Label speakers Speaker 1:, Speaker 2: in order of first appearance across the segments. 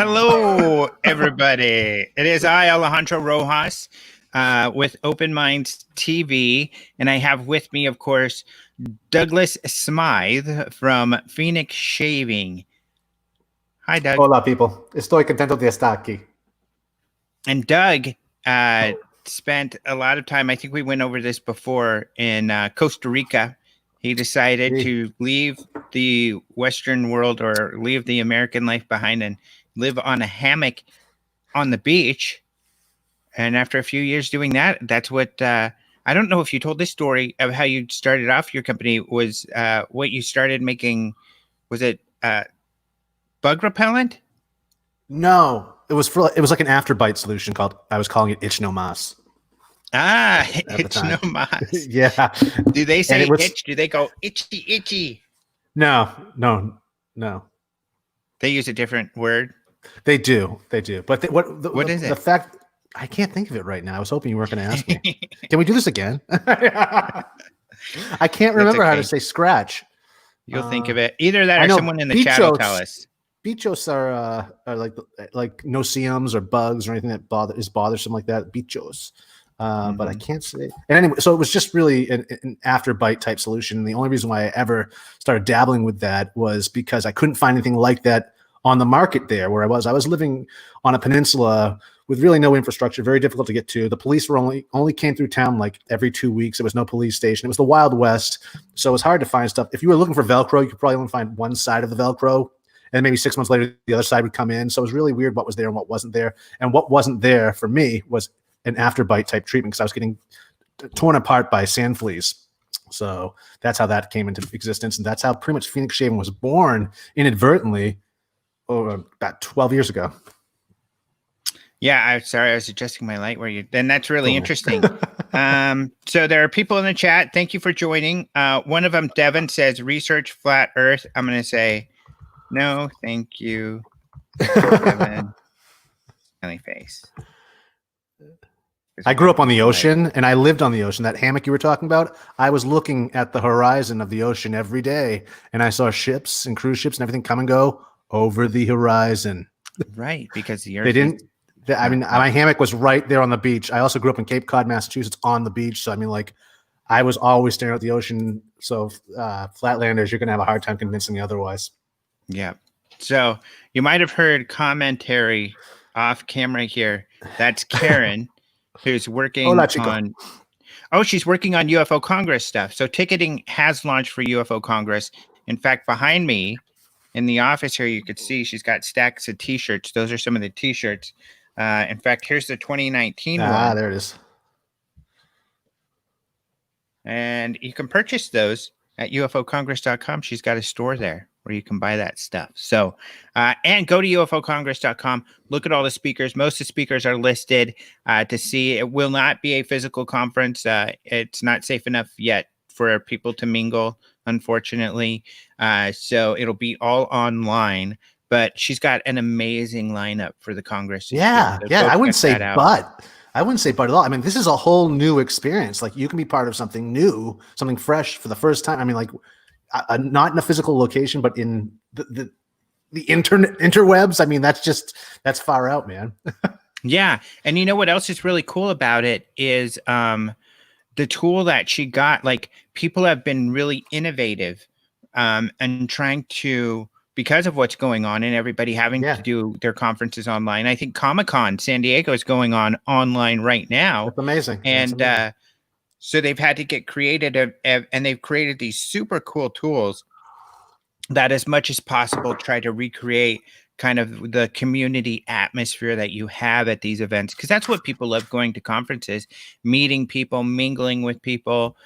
Speaker 1: Hello, everybody. It is I, Alejandro Rojas, with Open Minds TV, and I have with me, of course, Douglas Smythe from Phoenix Shaving. Hi, Doug.
Speaker 2: Hola, people. Estoy contento de estar aquí.
Speaker 1: And Doug spent a lot of time, I think we went over this before, in Costa Rica. He decided to leave the Western world or leave the American life behind and live on a hammock on the beach. And after a few years doing that, that's what I don't know if you told this story of how you started off your company. Was what you started making, was it bug repellent?
Speaker 2: No, it was like an afterbite solution I was calling it Itch No Mas.
Speaker 1: Ah, Itch No Mas.
Speaker 2: Yeah.
Speaker 1: Do they say itch? Do they go itchy, itchy?
Speaker 2: No.
Speaker 1: They use a different word.
Speaker 2: They do. But what is it? The fact I can't think of it right now. I was hoping you weren't going to ask me. Can we do this again? I can't remember how to say scratch.
Speaker 1: You'll think of it. Either that or someone in the chat will tell us.
Speaker 2: Bichos are like no-see-ums or bugs or anything that is bothersome like that. Bichos. But I can't say. And anyway, so it was just really an after-bite type solution. And the only reason why I ever started dabbling with that was because I couldn't find anything like that on the market there where I was. I was living on a peninsula with really no infrastructure, very difficult to get to. The police were only came through town like every 2 weeks. There was no police station. It was the Wild West. So it was hard to find stuff. If you were looking for Velcro, you could probably only find one side of the Velcro. And maybe 6 months later, the other side would come in. So it was really weird what was there and what wasn't there. And what wasn't there for me was an afterbite type treatment because I was getting torn apart by sand fleas. So that's how that came into existence. And that's how pretty much Phoenix Shaving was born inadvertently about 12 years ago.
Speaker 1: Yeah, I'm sorry. I was adjusting my light. Then that's really interesting. So there are people in the chat. Thank you for joining. One of them, Devin, says research flat earth. I'm going to say, no, thank you. Devin. Smiley face.
Speaker 2: I grew up on the ocean and I lived on the ocean. That hammock you were talking about, I was looking at the horizon of the ocean every day and I saw ships and cruise ships and everything come and go over the horizon.
Speaker 1: Right, because the earth
Speaker 2: they didn't. I mean, my hammock was right there on the beach. I also grew up in Cape Cod, Massachusetts, on the beach. So I mean, like, I was always staring at the ocean. So Flatlanders, you're gonna have a hard time convincing me otherwise.
Speaker 1: Yeah. So you might have heard commentary off camera here. That's Karen, who's working on. Oh, she's working on UFO Congress stuff. So ticketing has launched for UFO Congress. In fact, behind me in the office here, you could see she's got stacks of T-shirts. Those are some of the T-shirts. In fact, here's the 2019 one.
Speaker 2: Ah, there it is.
Speaker 1: And you can purchase those at ufocongress.com. She's got a store there where you can buy that stuff. So, and go to ufocongress.com. Look at all the speakers. Most of the speakers are listed to see. It will not be a physical conference. It's not safe enough yet for people to mingle, unfortunately. So it'll be all online. But she's got an amazing lineup for the Congress.
Speaker 2: Yeah, so I wouldn't say but. I wouldn't say but at all. I mean, this is a whole new experience. Like, you can be part of something new, something fresh for the first time. I mean, like, not in a physical location, but in the interwebs. I mean, that's far out, man.
Speaker 1: Yeah. And you know what else is really cool about it is the tool that she got. Like, people have been really innovative and trying to, because of what's going on and everybody having to do their conferences online. I think Comic-Con San Diego is going on online right now.
Speaker 2: That's amazing.
Speaker 1: And so they've had to get creative, and they've created these super cool tools that, as much as possible, try to recreate kind of the community atmosphere that you have at these events. Because that's what people love, going to conferences, meeting people, mingling with people,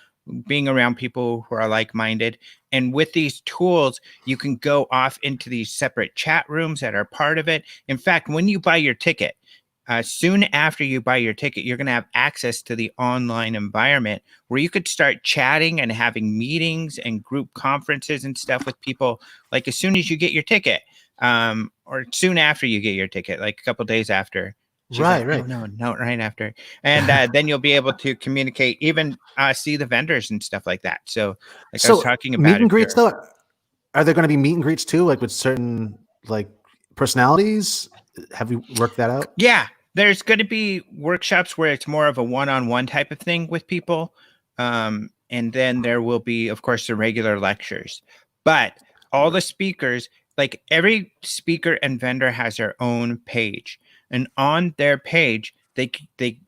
Speaker 1: being around people who are like-minded. And with these tools, you can go off into these separate chat rooms that are part of it. In fact, when you buy your ticket, soon after you buy your ticket, you're going to have access to the online environment where you could start chatting and having meetings and group conferences and stuff with people, like as soon as you get your ticket, or soon after you get your ticket, like a couple of days after.
Speaker 2: Right.
Speaker 1: No, right after. And then you'll be able to communicate, even see the vendors and stuff like that. So, like I was talking about,
Speaker 2: meet and greets, though, are there going to be meet and greets too, like with certain like personalities? Have you worked that out?
Speaker 1: Yeah, there's going to be workshops where it's more of a one-on-one type of thing with people. And then there will be, of course, the regular lectures. But all the speakers, like every speaker and vendor has their own page. And on their page, they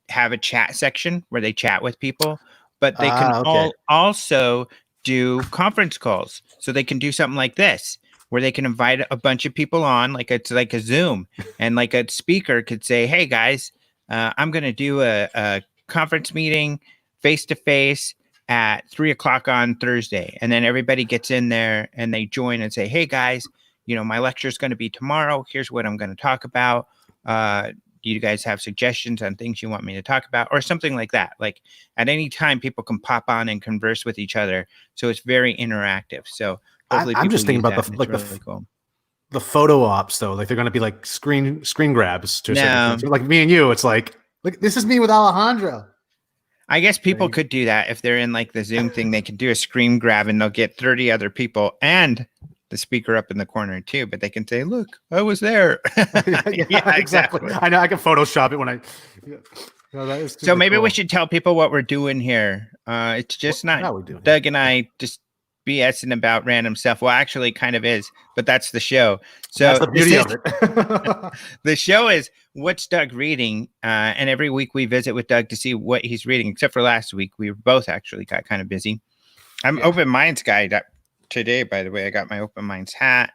Speaker 1: have a chat section where they chat with people, but they can also do conference calls. So they can do something like this, where they can invite a bunch of people on, like it's like a Zoom, and like a speaker could say, "Hey guys, I'm going to do a conference meeting face to face at 3:00 on Thursday," and then everybody gets in there and they join and say, "Hey guys, my lecture is going to be tomorrow. Here's what I'm going to talk about. Do you guys have suggestions on things you want me to talk about?" Or something like that. Like at any time, people can pop on and converse with each other, so it's very interactive. So
Speaker 2: I'm just thinking about the photo ops though. Like they're going to be like screen grabs to a certain extent. Like me and you, it's like this is me with Alejandro.
Speaker 1: I guess people could do that if they're in like the Zoom thing. They can do a screen grab and they'll get 30 other people and the speaker up in the corner too. But they can say, "Look, I was there."
Speaker 2: yeah, exactly. I know I can Photoshop it when I. No,
Speaker 1: so maybe we should tell people what we're doing here. It's just not Doug and I just BSing about random stuff. Well, actually, it kind of is, but that's the show. So
Speaker 2: that's the beauty of it.
Speaker 1: The show is What's Doug Reading, and every week we visit with Doug to see what he's reading. Except for last week, we were both actually got kind of busy. I'm Open Minds guy today, by the way. I got my Open Minds hat,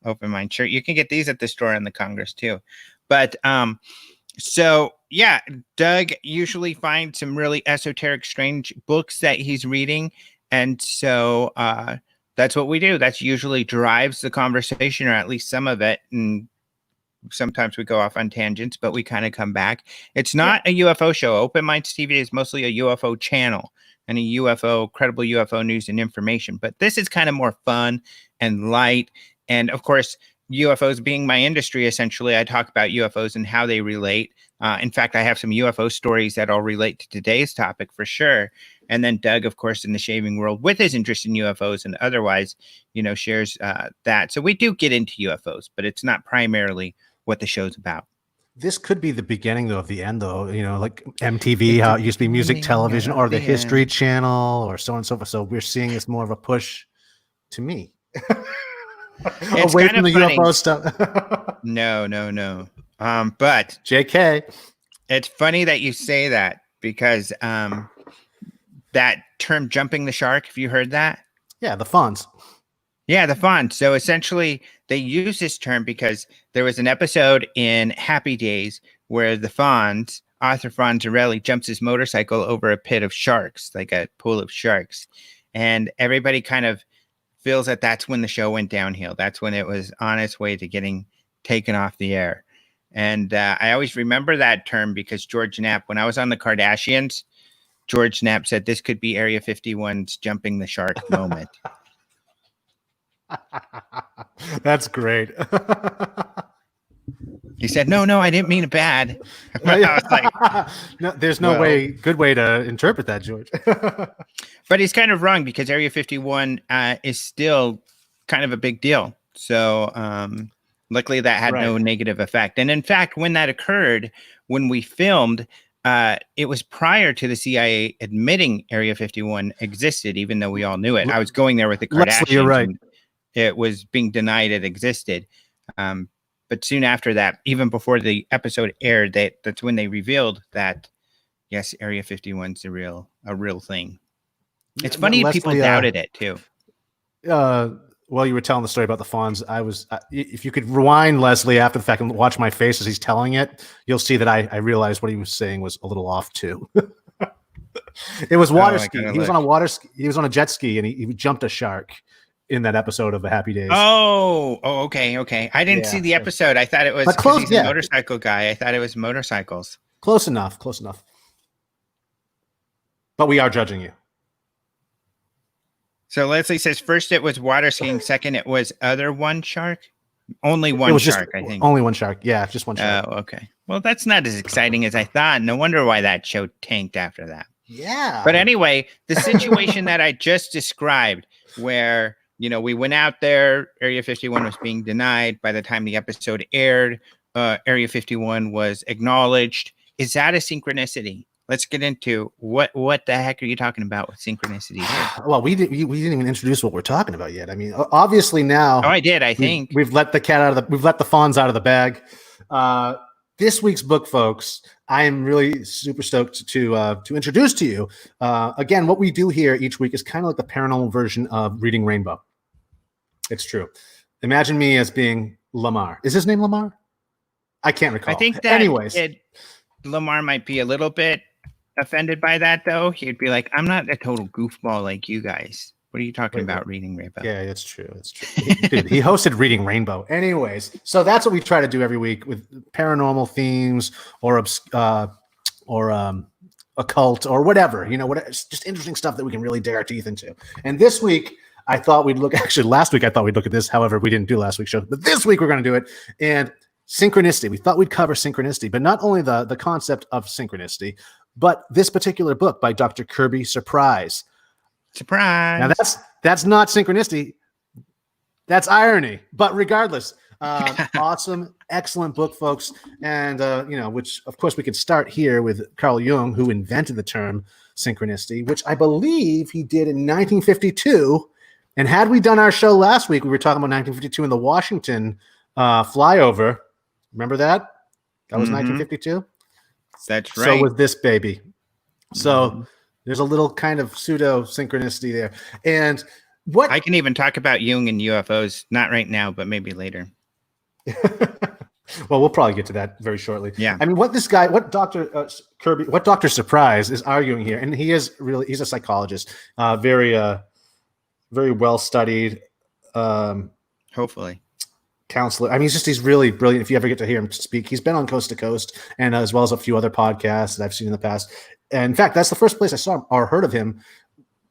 Speaker 1: Open Mind shirt. You can get these at the store in the Congress too. But so yeah, Doug usually finds some really esoteric, strange books that he's reading. And so that's what we do. That's usually drives the conversation, or at least some of it. And sometimes we go off on tangents, but we kind of come back. It's not a UFO show. Open Minds TV is mostly a UFO channel and a credible UFO news and information. But this is kind of more fun and light. And of course, UFOs being my industry, essentially, I talk about UFOs and how they relate. In fact, I have some UFO stories that all relate to today's topic for sure. And then Doug, of course, in the shaving world with his interest in UFOs and otherwise, shares that. So we do get into UFOs, but it's not primarily what the show's about.
Speaker 2: This could be the beginning, though, of the end, though. Like MTV, how it used to be music television, or the History Channel, or so on and so forth. So we're seeing it's more of a push to me.
Speaker 1: It's
Speaker 2: away
Speaker 1: kind
Speaker 2: from
Speaker 1: of
Speaker 2: the
Speaker 1: funny.
Speaker 2: UFO stuff.
Speaker 1: No. But
Speaker 2: JK.
Speaker 1: It's funny that you say that because that term "jumping the shark," have you heard that?
Speaker 2: Yeah, the Fonz.
Speaker 1: Yeah, the Fonz. So essentially, they use this term because there was an episode in Happy Days where the Fonz, Arthur Fonzarelli, jumps his motorcycle over a pit of sharks, like a pool of sharks. And everybody kind of feels that that's when the show went downhill. That's when it was on its way to getting taken off the air. And I always remember that term because George Knapp, when I was on the Kardashians, George Knapp said this could be Area 51's jumping the shark moment.
Speaker 2: That's great.
Speaker 1: He said, no, I didn't mean it bad. I was like,
Speaker 2: no, there's no good way to interpret that, George.
Speaker 1: But he's kind of wrong because Area 51 is still kind of a big deal. So luckily that had no negative effect. And in fact, when that occurred, when we filmed, it was prior to the CIA admitting Area 51 existed, even though we all knew it. I was going there with the Kardashians.
Speaker 2: Leslie, you're right.
Speaker 1: It was being denied it existed. But soon after that, even before the episode aired, that's when they revealed that, yes, Area 51's a real thing. It's funny
Speaker 2: Leslie,
Speaker 1: people doubted it too.
Speaker 2: While you were telling the story about the Fonz, I was, if you could rewind, Leslie, after the fact and watch my face as he's telling it, you'll see that I realized what he was saying was a little off too. It was water ski. He was on a water ski. He was on a jet ski and he jumped a shark in that episode of A Happy Days.
Speaker 1: Oh, okay. I didn't see the episode. I thought it was because he's a motorcycle guy. I thought it was motorcycles. Close enough.
Speaker 2: But we are judging you.
Speaker 1: So Leslie says first it was water skiing, second it was other one shark. Only one shark, I think.
Speaker 2: Only one shark. Yeah, just one shark.
Speaker 1: Oh, okay. Well, that's not as exciting as I thought. No wonder why that show tanked after that.
Speaker 2: Yeah.
Speaker 1: But anyway, the situation that I just described where, we went out there, Area 51 was being denied. By the time the episode aired, Area 51 was acknowledged. Is that a synchronicity? Let's get into what the heck are you talking about with synchronicity here?
Speaker 2: Well, we didn't even introduce what we're talking about yet. I mean, obviously now.
Speaker 1: Oh, I did. I think
Speaker 2: we've let the cat out of the. We've let the fawns out of the bag. This week's book, folks, I am really super stoked to introduce to you. Again, what we do here each week is kind of like the paranormal version of Reading Rainbow. It's true. Imagine me as being Lamar. Is his name Lamar? I can't recall.
Speaker 1: I think that
Speaker 2: anyways,
Speaker 1: Lamar might be a little bit offended by that, though. He'd be like, I'm not a total goofball like you guys. What are you talking about, Reading Rainbow?
Speaker 2: Yeah, it's true. It's true. Dude, he hosted Reading Rainbow. Anyways, so that's what we try to do every week with paranormal themes or occult or whatever. You know, it's just interesting stuff that we can really dig our teeth into. And this week, I thought we'd look. Actually, last week I thought we'd look at this. However, we didn't do last week's show, but this week we're going to do it. And synchronicity. We thought we'd cover synchronicity, but not only the concept of synchronicity, but this particular book by Dr. Kirby Surprise.
Speaker 1: Surprise.
Speaker 2: Now that's not synchronicity. That's irony. But regardless, awesome, excellent book, folks. And which of course we could start here with Carl Jung, who invented the term synchronicity, which I believe he did in 1952. And had we done our show last week, we were talking about 1952 in the Washington flyover. Remember that? That was 1952.
Speaker 1: That's right.
Speaker 2: So was this baby. So there's a little kind of pseudo synchronicity there. And what
Speaker 1: I can even talk about Jung and UFOs, not right now, but maybe later.
Speaker 2: Well, we'll probably get to that very shortly.
Speaker 1: Yeah.
Speaker 2: I mean, what Dr. Kirby, what Dr. Surprise is arguing here, and he's a psychologist, very well studied.
Speaker 1: Hopefully.
Speaker 2: Counselor. I mean, he's really brilliant. If you ever get to hear him speak, he's been on Coast to Coast, and as well as a few other podcasts that I've seen in the past. And in fact, that's the first place I saw him or heard of him.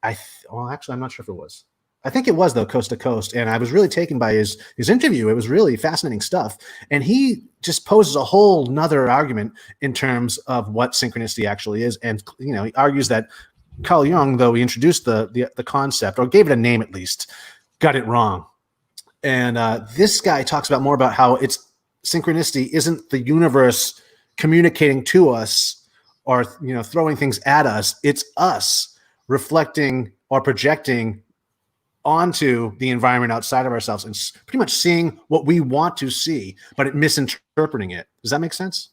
Speaker 2: Actually, I'm not sure if it was. I think it was though, Coast to Coast, and I was really taken by his interview. It was really fascinating stuff, and he just poses a whole nother argument in terms of what synchronicity actually is. And he argues that Carl Jung, though he introduced the concept or gave it a name at least, got it wrong. And this guy talks more about how it's synchronicity isn't the universe communicating to us or throwing things at us. It's us reflecting or projecting onto the environment outside of ourselves and pretty much seeing what we want to see, but misinterpreting it. Does that make sense?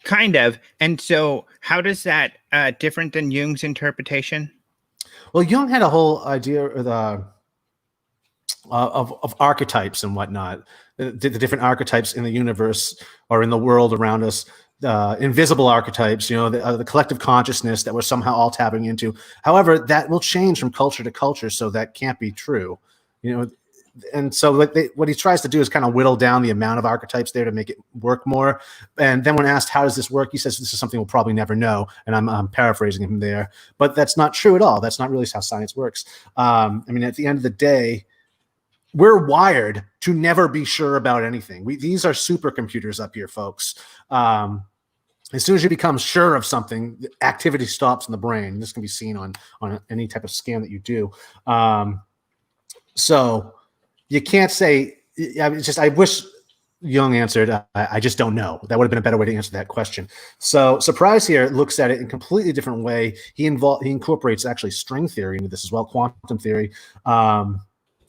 Speaker 1: Kind of. And so how does that different than Jung's interpretation?
Speaker 2: Well, Jung had a whole idea of archetypes and whatnot, the different archetypes in the universe or in the world around us, invisible archetypes, the collective consciousness that we're somehow all tapping into. However, that will change from culture to culture, so that can't be true. And so what he tries to do is kind of whittle down the amount of archetypes there to make it work more. And then when asked, how does this work? He says, this is something we'll probably never know. And I'm paraphrasing him there, but that's not true at all. That's not really how science works. I mean, at the end of the day, we're wired to never be sure about anything. These are supercomputers up here, folks. As soon as you become sure of something, the activity stops in the brain. This can be seen on any type of scan that you do. So you can't say. I wish Jung answered. I just don't know. That would have been a better way to answer that question. So Surprise here looks at it in a completely different way. He incorporates actually string theory into this as well, quantum theory.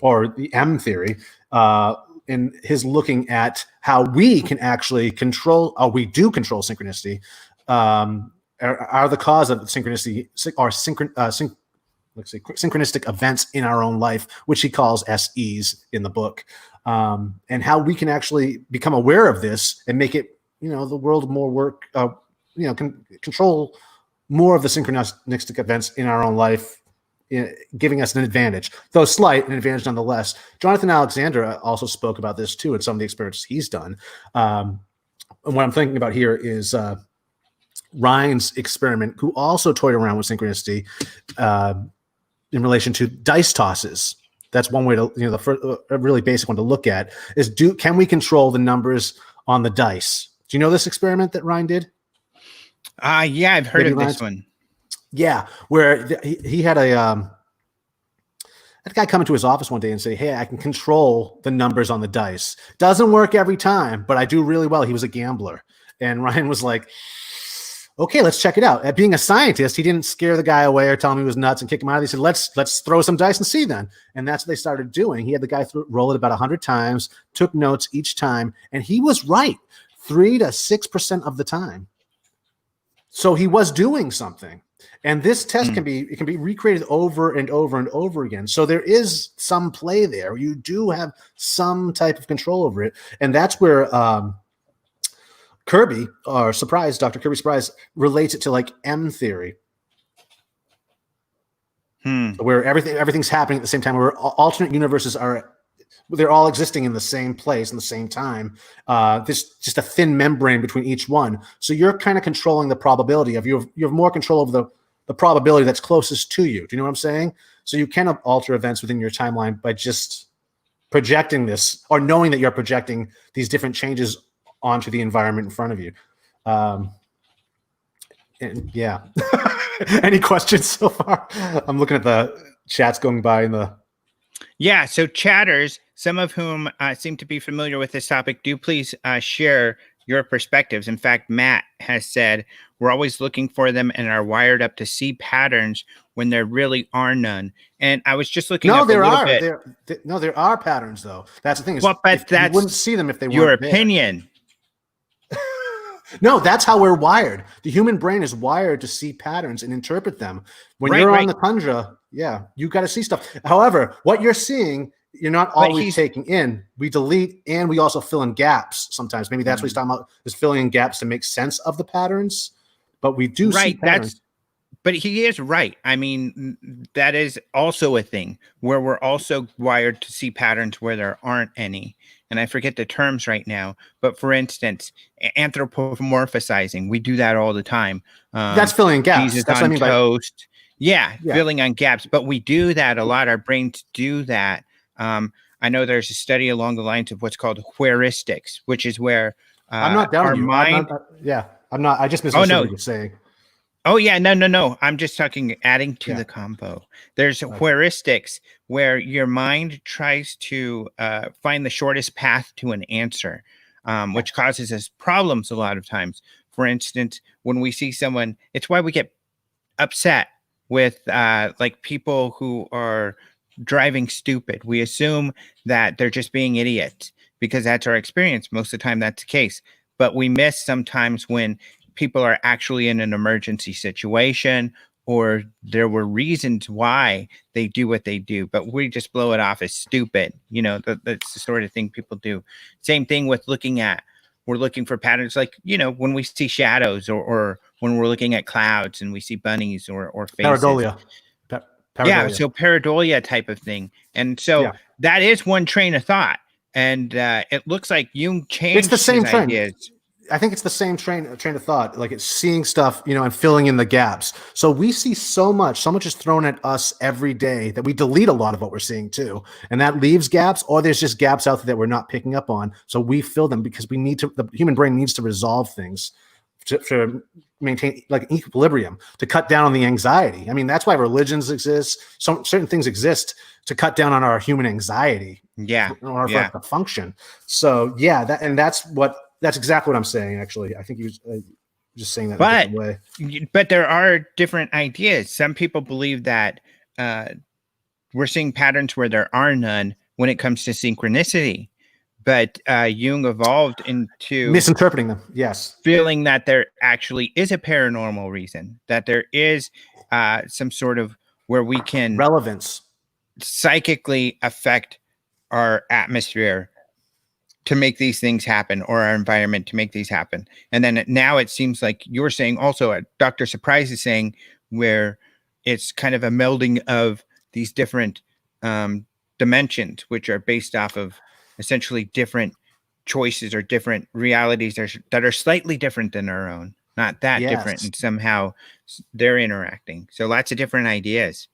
Speaker 2: Or the M theory, in his looking at how we can actually control, or we do control synchronicity, are the cause of synchronicity, or synchronistic events in our own life, which he calls SEs in the book, and how we can actually become aware of this and make it, the world more control more of the synchronistic events in our own life, giving us an advantage, though slight, an advantage nonetheless. Jonathan Alexander also spoke about this too in some of the experiments he's done. And what I'm thinking about here is Ryan's experiment, who also toyed around with synchronicity in relation to dice tosses. That's one way to, the first, a really basic one to look at is can we control the numbers on the dice? Do you know this experiment that Ryan did?
Speaker 1: Yeah, I've heard of this one.
Speaker 2: Yeah, where he had That guy come into his office one day and say, hey, I can control the numbers on the dice. Doesn't work every time, but I do really well. He was a gambler. And Ryan was like, okay, let's check it out. At being a scientist, he didn't scare the guy away or tell him he was nuts and kick him out. He said, let's throw some dice and see then. And that's what they started doing. He had the guy roll it about 100 times, took notes each time, and he was right 3 to 6% of the time. So he was doing something. And this test can be recreated over and over and over again. So there is some play there. You do have some type of control over it. And that's where Kirby, or Dr. Kirby Surprise, relates it to like M theory. Where everything's happening at the same time, where alternate universes they're all existing in the same place in the same time. There's just a thin membrane between each one. So you're kind of controlling the probability of you have more control over the probability that's closest to you. Do you know what I'm saying? So you can alter events within your timeline by just projecting this, or knowing that you're projecting these different changes onto the environment in front of you. And yeah. Any questions so far? I'm looking at the chats going by in the.
Speaker 1: Yeah. So chatters, some of whom seem to be familiar with this topic, do please share your perspectives. In fact, Matt has said, we're always looking for them and are wired up to see patterns when there really are none. And I was just looking up a little bit.
Speaker 2: There are patterns, though. That's the thing.
Speaker 1: Well, but
Speaker 2: you wouldn't see them if they weren't
Speaker 1: your
Speaker 2: there.
Speaker 1: opinion.
Speaker 2: No, that's how we're wired. The human brain is wired to see patterns and interpret them. When you're on the tundra, you got to see stuff. However, what you're seeing, you're not always taking in. We delete and we also fill in gaps sometimes. Maybe that's what he's talking about, is filling in gaps to make sense of the patterns. But we do see patterns.
Speaker 1: But he is right. I mean, that is also a thing where we're also wired to see patterns where there aren't any. And I forget the terms right now. But for instance, anthropomorphizing, we do that all the time.
Speaker 2: That's filling in gaps.
Speaker 1: Jesus
Speaker 2: that's
Speaker 1: on
Speaker 2: what I mean
Speaker 1: toast. Yeah, filling on gaps. But we do that a lot. Our brains do that. I know there's a study along the lines of what's called heuristics, which is where
Speaker 2: I'm not down
Speaker 1: our
Speaker 2: you.
Speaker 1: mind.
Speaker 2: I'm not. I just misunderstood what you're saying.
Speaker 1: Oh, yeah. No. I'm just adding to the combo. There's heuristics where your mind tries to find the shortest path to an answer, which causes us problems a lot of times. For instance, when we see someone, it's why we get upset with like people who are driving stupid. We assume that they're just being idiots because that's our experience. Most of the time that's the case. But we miss sometimes when people are actually in an emergency situation, or there were reasons why they do what they do, but we just blow it off as stupid. You know, that's the sort of thing people do. Same thing with we're looking for patterns, like, you know, when we see shadows or when we're looking at clouds and we see bunnies or faces.
Speaker 2: Pareidolia.
Speaker 1: Yeah, so pareidolia type of thing. And so that is one train of thought. And it looks like Jung changed
Speaker 2: it's the same
Speaker 1: his ideas.
Speaker 2: I think it's the same train of thought. Like, it's seeing stuff, you know, and filling in the gaps. So we see so much is thrown at us every day that we delete a lot of what we're seeing too. And that leaves gaps, or there's just gaps out there that we're not picking up on. So we fill them because the human brain needs to resolve things to maintain like equilibrium, to cut down on the anxiety. I mean, that's why religions exist. Certain things exist to cut down on our human anxiety.
Speaker 1: Yeah.
Speaker 2: In order for it to function. So that's exactly what I'm saying, actually. I think he was just saying that in a different way.
Speaker 1: But there are different ideas. Some people believe that we're seeing patterns where there are none when it comes to synchronicity. But Jung evolved into
Speaker 2: misinterpreting them. Yes.
Speaker 1: Feeling that there actually is a paranormal reason, that there is some sort of where we can
Speaker 2: relevance
Speaker 1: psychically affect our atmosphere to make these things happen, or our environment to make these happen. And then now it seems like you're saying also, Dr. Surprise is saying, where it's kind of a melding of these different dimensions, which are based off of essentially different choices or different realities that are slightly different than our own, not that different, and somehow they're interacting. So lots of different ideas.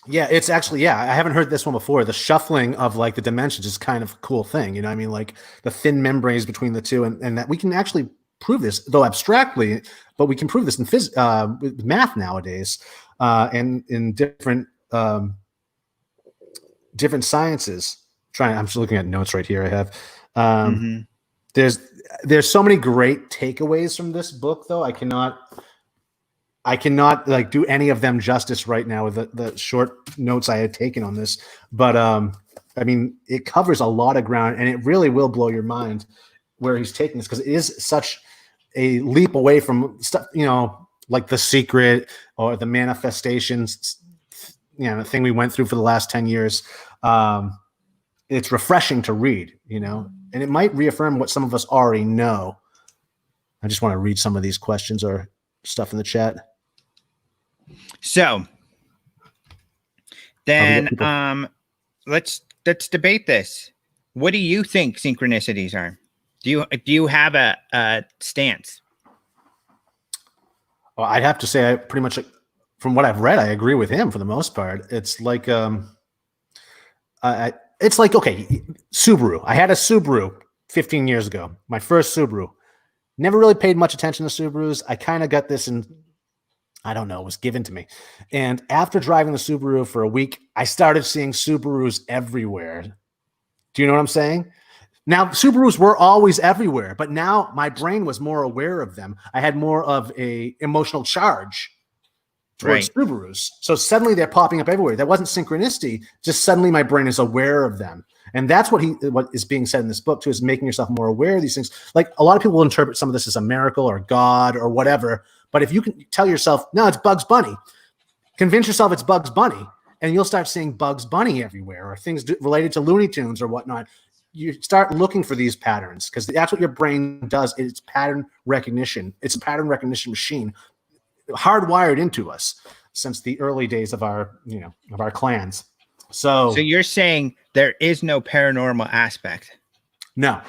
Speaker 2: Yeah, it's actually, I haven't heard this one before. The shuffling of like the dimensions is kind of a cool thing. You know what I mean? Like the thin membranes between the two, and that we can actually prove this, though abstractly, but we can prove this in with math nowadays, and in different different sciences. I'm just looking at notes right here. I have.
Speaker 1: Mm-hmm.
Speaker 2: There's so many great takeaways from this book, though. I cannot like do any of them justice right now with the short notes I had taken on this. But I mean, it covers a lot of ground, and it really will blow your mind where he's taking this, because it is such a leap away from stuff, like The Secret or the manifestations, the thing we went through for the last 10 years. It's refreshing to read, and it might reaffirm what some of us already know. I just want to read some of these questions or stuff in the chat.
Speaker 1: So then let's debate this. What do you think synchronicities are? Do you have a stance?
Speaker 2: Well, I'd have to say I pretty much, from what I've read, I agree with him for the most part. It's like it's like, okay, Subaru. I had a Subaru 15 years ago, my first Subaru. Never really paid much attention to Subarus. I kind of got this and I don't know, it was given to me. And after driving the Subaru for a week, I started seeing Subarus everywhere. Do you know what I'm saying? Now, Subarus were always everywhere, but now my brain was more aware of them. I had more of a emotional charge towards Subarus. So suddenly they're popping up everywhere. That wasn't synchronicity. Just suddenly my brain is aware of them. And that's what is being said in this book too, is making yourself more aware of these things. Like, a lot of people will interpret some of this as a miracle or God or whatever. But if you can tell yourself, no, it's Bugs Bunny, convince yourself it's Bugs Bunny, and you'll start seeing Bugs Bunny everywhere, or things related to Looney Tunes or whatnot. You start looking for these patterns, because that's what your brain does. It's pattern recognition. It's a pattern recognition machine hardwired into us since the early days of our clans. So
Speaker 1: you're saying there is no paranormal aspect?
Speaker 2: No,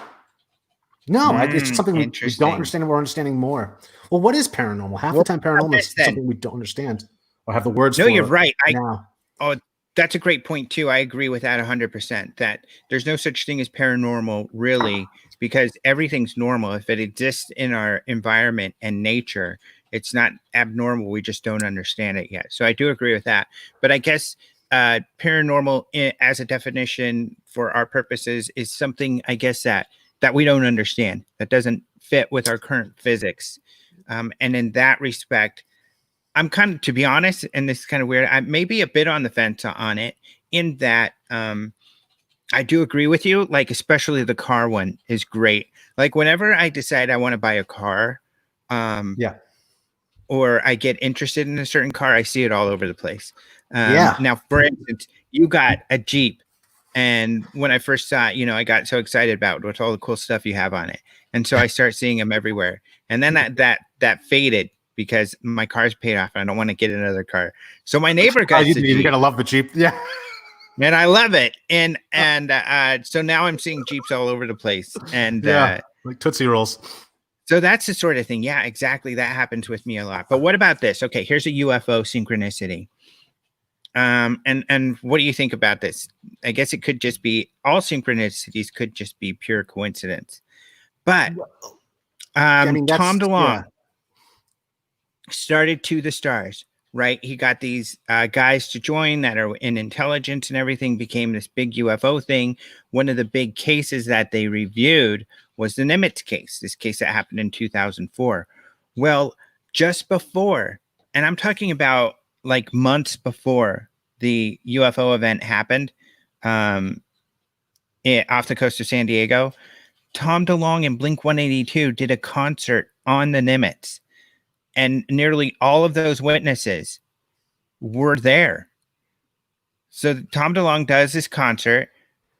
Speaker 2: it's just something we don't understand, and we're understanding more. Well, what is paranormal? Half the time paranormal is something we don't understand or have the words for.
Speaker 1: No, you're right.
Speaker 2: Now.
Speaker 1: That's a great point too. I agree with that 100%, that there's no such thing as paranormal really, because everything's normal. If it exists in our environment and nature, it's not abnormal. We just don't understand it yet. So I do agree with that. But I guess paranormal as a definition for our purposes is something, I guess, that we don't understand, that doesn't fit with our current physics. And in that respect, I'm kind of, to be honest, and this is kind of weird, I may be a bit on the fence on it, in that I do agree with you. Like, especially the car one is great. Like, whenever I decide I want to buy a car, or I get interested in a certain car, I see it all over the place. Now, for instance, you got a Jeep. And when I first saw it, I got so excited about all the cool stuff you have on it. And so I start seeing them everywhere. And then that faded, because my car's paid off and I don't want to get another car. So my neighbor got the Jeep.
Speaker 2: You're gonna love the Jeep. Yeah.
Speaker 1: And I love it. And so now I'm seeing Jeeps all over the place. And
Speaker 2: like Tootsie Rolls.
Speaker 1: So that's the sort of thing. Yeah, exactly. That happens with me a lot. But what about this? Okay, here's a UFO synchronicity. And what do you think about this? I guess it could just be, all synchronicities could just be pure coincidence. But Tom DeLonge started To the Stars, right? He got these guys to join that are in intelligence and everything, became this big UFO thing. One of the big cases that they reviewed was the Nimitz case, this case that happened in 2004. Well, just before, and I'm talking about like months before the UFO event happened off the coast of San Diego, Tom DeLonge and Blink-182 did a concert on the Nimitz. And nearly all of those witnesses were there. So Tom DeLonge does this concert.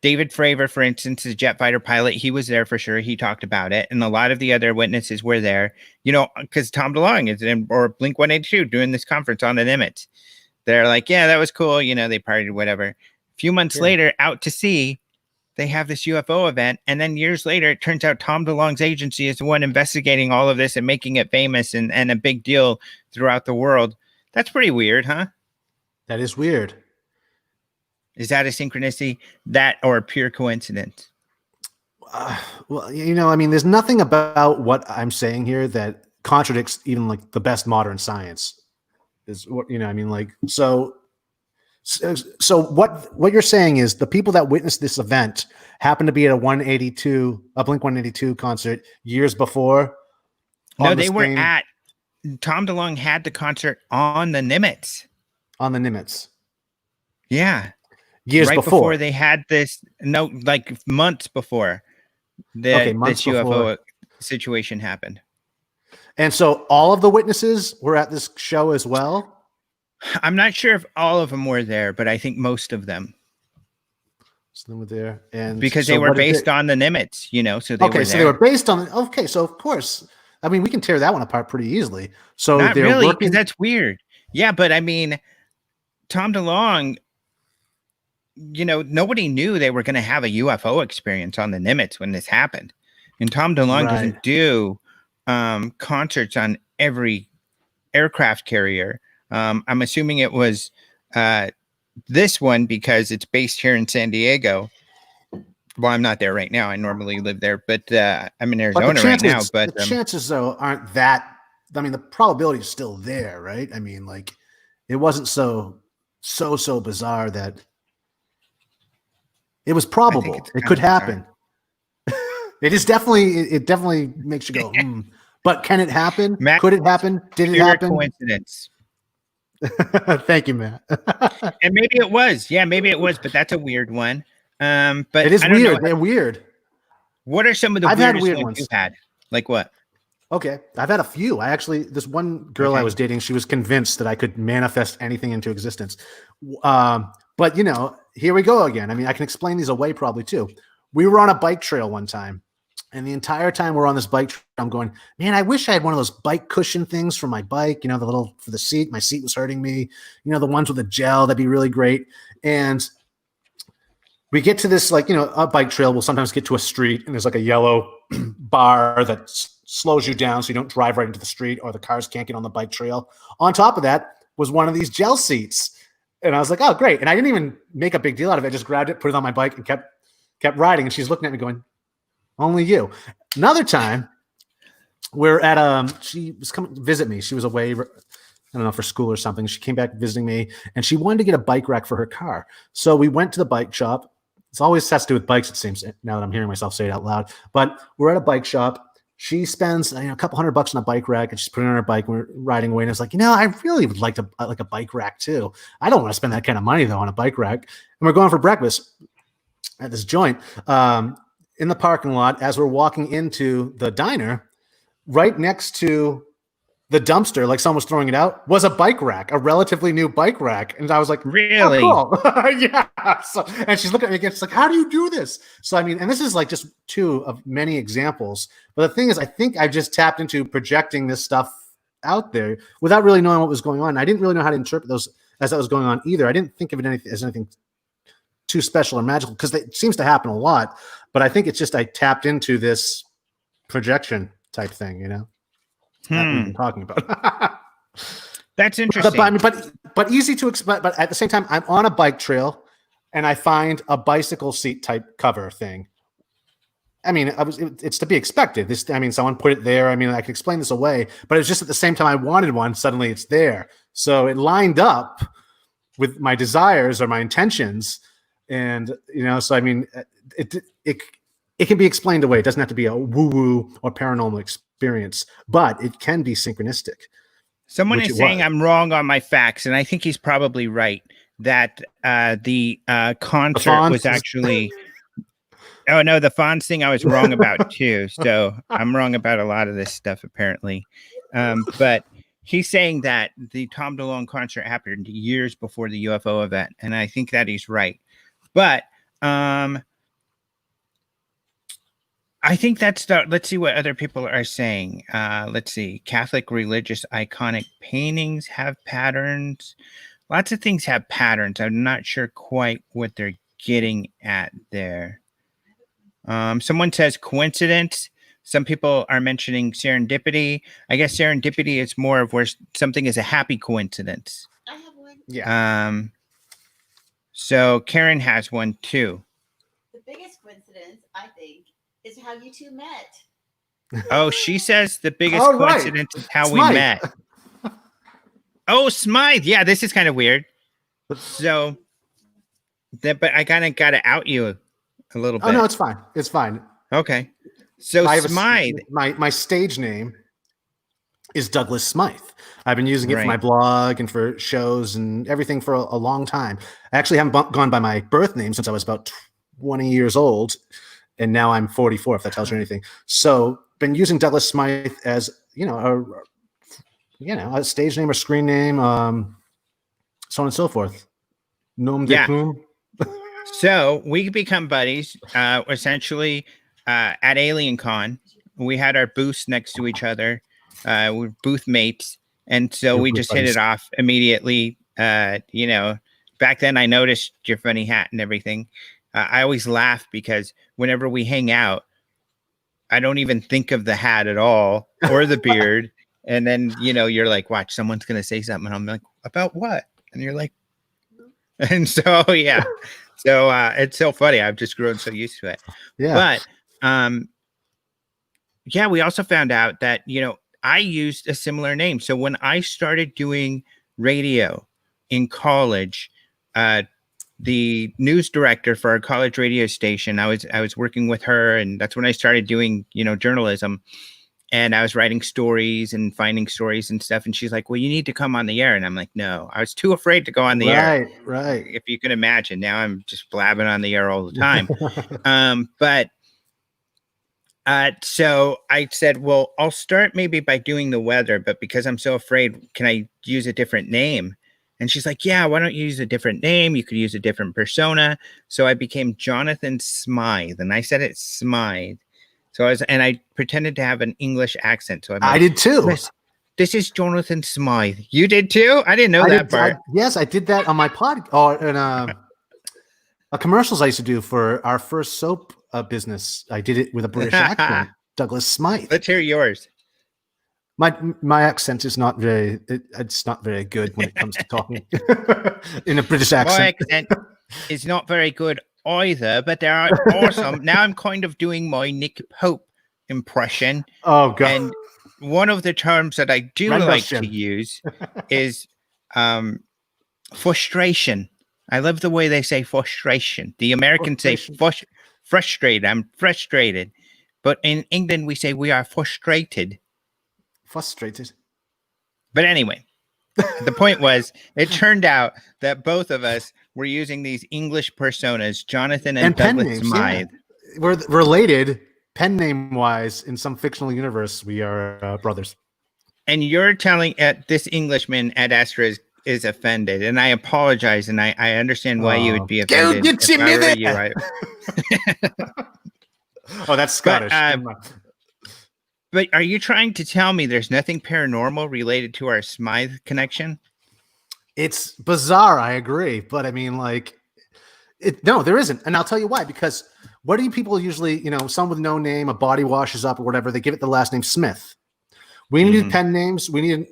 Speaker 1: David Fravor, for instance, the jet fighter pilot, he was there for sure. He talked about it. And a lot of the other witnesses were there, because Tom DeLonge is or Blink-182 doing this conference on the Nimitz. They're like, yeah, that was cool. They partied, whatever. A few months later, out to sea, they have this UFO event. And then years later, it turns out Tom DeLonge's agency is the one investigating all of this and making it famous and a big deal throughout the world. That's pretty weird, huh?
Speaker 2: That is weird.
Speaker 1: Is that a synchronicity, that or pure coincidence?
Speaker 2: Well, there's nothing about what I'm saying here that contradicts even like the best modern science. Is what so So what you're saying is the people that witnessed this event happened to be at a Blink 182 concert years before.
Speaker 1: No, they were at Tom DeLonge had the concert on the Nimitz.
Speaker 2: On the Nimitz.
Speaker 1: Yeah.
Speaker 2: Years before
Speaker 1: they had this, no, like months before this UFO situation happened.
Speaker 2: And so all of the witnesses were at this show as well?
Speaker 1: I'm not sure if all of them were there, but I think most of them.
Speaker 2: So they were there. And
Speaker 1: because they were based on the Nimitz, so they were there.
Speaker 2: So they were based on so of course. I mean, we can tear that one apart pretty easily. So
Speaker 1: not really, because that's weird. Yeah, but I mean, Tom DeLonge, nobody knew they were going to have a UFO experience on the Nimitz when this happened. And Tom DeLonge doesn't do concerts on every aircraft carrier. I'm assuming it was this one because it's based here in San Diego. Well, I'm not there right now. I normally live there, but I'm in Arizona right now. But
Speaker 2: the chances, though, aren't that. I mean, the probability is still there, right? I mean, like, it wasn't so bizarre that it was probable. It could happen. It definitely makes you go, But can it happen?
Speaker 1: Matt,
Speaker 2: could it happen? Did it happen?
Speaker 1: Coincidence.
Speaker 2: Thank you, Matt.
Speaker 1: And maybe it was. Yeah, maybe it was, but that's a weird one. But
Speaker 2: it is weird. They're weird.
Speaker 1: What are some of the weirdest ones you've had? Like what?
Speaker 2: Okay, I've had a few. This one girl I was dating, she was convinced that I could manifest anything into existence. But here we go again. I mean, I can explain these away probably too. We were on a bike trail one time, and the entire time we're on this bike trail, I'm going, man, I wish I had one of those bike cushion things for my bike. The little for the seat. My seat was hurting me. The ones with the gel, that'd be really great. And we get to this, a bike trail. We'll sometimes get to a street, and there's like a yellow bar that slows you down so you don't drive right into the street, or the cars can't get on the bike trail. On top of that was one of these gel seats. And I was like, oh, great. And I didn't even make a big deal out of it. I just grabbed it, put it on my bike, and kept riding. And she's looking at me going, only you. Another time, we're at she was coming to visit me. She was away, I don't know, for school or something. She came back visiting me, and she wanted to get a bike rack for her car. So we went to the bike shop. It's always has to do with bikes, it seems, now that I'm hearing myself say it out loud. But we're at a bike shop. She spends a couple $100 on a bike rack, and she's putting it on her bike. And we're riding away, and I was like, I really would like a bike rack too. I don't want to spend that kind of money though on a bike rack. And we're going for breakfast at this joint in the parking lot. As we're walking into the diner, right next to the dumpster, like someone was throwing it out, was a bike rack, a relatively new bike rack. And I was like,
Speaker 1: really?
Speaker 2: Oh, cool. Yeah. So, and she's looking at me again. She's like, how do you do this? So, I mean, and this is like just two of many examples. But the thing is, I think I just tapped into projecting this stuff out there without really knowing what was going on. I didn't really know how to interpret those as that was going on either. I didn't think of it as anything too special or magical, because it seems to happen a lot. But I think it's just I tapped into this projection type thing, that we've been talking about.
Speaker 1: That's interesting.
Speaker 2: But easy to explain. But at the same time, I'm on a bike trail, and I find a bicycle seat type cover thing. I mean, it's to be expected. Someone put it there. I mean, I could explain this away, but it's just at the same time I wanted one, suddenly it's there. So it lined up with my desires or my intentions, and so I mean, it can be explained away. It doesn't have to be a woo-woo or paranormal experience, but it can be synchronistic.
Speaker 1: Someone is saying I'm wrong on my facts, and I think he's probably right that the concert was actually. Oh no, the Fonz thing I was wrong about too. So I'm wrong about a lot of this stuff apparently. But he's saying that the Tom DeLonge concert happened years before the UFO event, and I think that he's right. But I think let's see what other people are saying. Let's see. Catholic religious iconic paintings have patterns. Lots of things have patterns. I'm not sure quite what they're getting at there. Someone says coincidence. Some people are mentioning serendipity. I guess serendipity is more of where something is a happy coincidence.
Speaker 3: I have one.
Speaker 2: Yeah.
Speaker 1: So Karen has one too.
Speaker 3: The biggest coincidence, I think, is how you two met.
Speaker 1: Oh, she says the biggest coincidence is how we met. Oh, Smythe. Yeah, this is kind of weird. So but I kind of got to out you a little bit.
Speaker 2: Oh no, it's fine. It's fine.
Speaker 1: Okay. So
Speaker 2: I have
Speaker 1: Smythe.
Speaker 2: my stage name is Douglas Smythe. I've been using it for my
Speaker 1: Right.
Speaker 2: blog and for shows and everything for a long time. I actually haven't gone by my birth name since I was about 20 years old, and now I'm 44, if that tells you anything. So been using Douglas Smythe as a stage name or screen name, so on and so forth. Nom de
Speaker 1: Yeah.
Speaker 2: plume.
Speaker 1: So we become buddies, essentially at Alien Con. We had our booths next to each other. We're booth mates. And so
Speaker 2: Your
Speaker 1: we
Speaker 2: booth
Speaker 1: just hit
Speaker 2: buddies.
Speaker 1: it off immediately. Back then I noticed your funny hat and everything. I always laugh because whenever we hang out, I don't even think of the hat at all or the beard. And then, you're like, watch, someone's going to say something. And I'm like, about what? And you're like, and so, yeah. So it's so funny. I've just grown so used to it.
Speaker 2: Yeah.
Speaker 1: But we also found out that, I used a similar name. So when I started doing radio in college, the news director for our college radio station, I was working with her, and that's when I started doing, journalism. And I was writing stories and finding stories and stuff. And she's like, well, you need to come on the air. And I'm like, no, I was too afraid to go on the air.
Speaker 2: Right.
Speaker 1: If you can imagine, now I'm just blabbing on the air all the time. So I said, well, I'll start maybe by doing the weather, but because I'm so afraid, can I use a different name? And she's like, yeah, why don't you use a different name? You could use a different persona. So I became Jonathan Smythe, and I said it's Smythe. So I pretended to have an English accent. So
Speaker 2: I did too.
Speaker 1: This is Jonathan Smythe. You did too? I didn't know that part.
Speaker 2: Yes, I did that on my pod and commercials I used to do for our first soap business. I did it with a British accent, Douglas Smythe.
Speaker 1: Let's hear yours.
Speaker 2: My accent is not very. It's not very good when it comes to talking in a British accent.
Speaker 1: My accent is not very good either, but they are awesome. Now I'm kind of doing my Nick Pope impression.
Speaker 2: Oh god!
Speaker 1: And one of the terms that I do like to use is frustration. I love the way they say frustration. The Americans say frustrated. I'm frustrated. But in England, we say we are frustrated.
Speaker 2: Frustrated.
Speaker 1: But anyway, the point was, it turned out that both of us were using these English personas, Jonathan and Douglas Smythe.
Speaker 2: Yeah. We're related pen name wise in some fictional universe. We are brothers.
Speaker 1: And you're telling this Englishman at Astra is offended, and I apologize, and I understand why you would be offended.
Speaker 2: Oh, that's Scottish.
Speaker 1: But are you trying to tell me there's nothing paranormal related to our Smythe connection?
Speaker 2: It's bizarre, I agree, but I mean, no, there isn't, and I'll tell you why. Because what do people usually, some with no name, a body washes up or whatever, they give it the last name Smith. We need pen names. We need,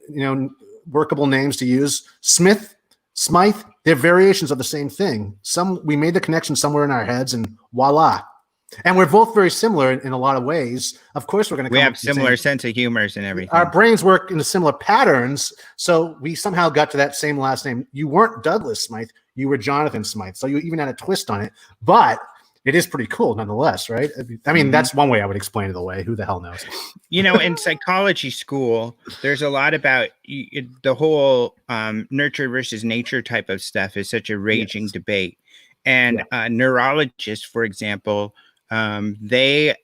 Speaker 2: workable names to use. Smith, Smythe, they're variations of the same thing. We made the connection somewhere in our heads, and voila. And we're both very similar in a lot of ways. Of course, we have
Speaker 1: similar sense of humors and everything.
Speaker 2: Our brains work in similar patterns, so we somehow got to that same last name. You weren't Douglas Smythe, you were Jonathan Smythe, so you even had a twist on it. But it is pretty cool nonetheless, right? I mean, that's one way I would explain it away. Who the hell knows?
Speaker 1: In psychology school, there's a lot about the whole nurture versus nature type of stuff is such a raging debate. And neurologists, for example, they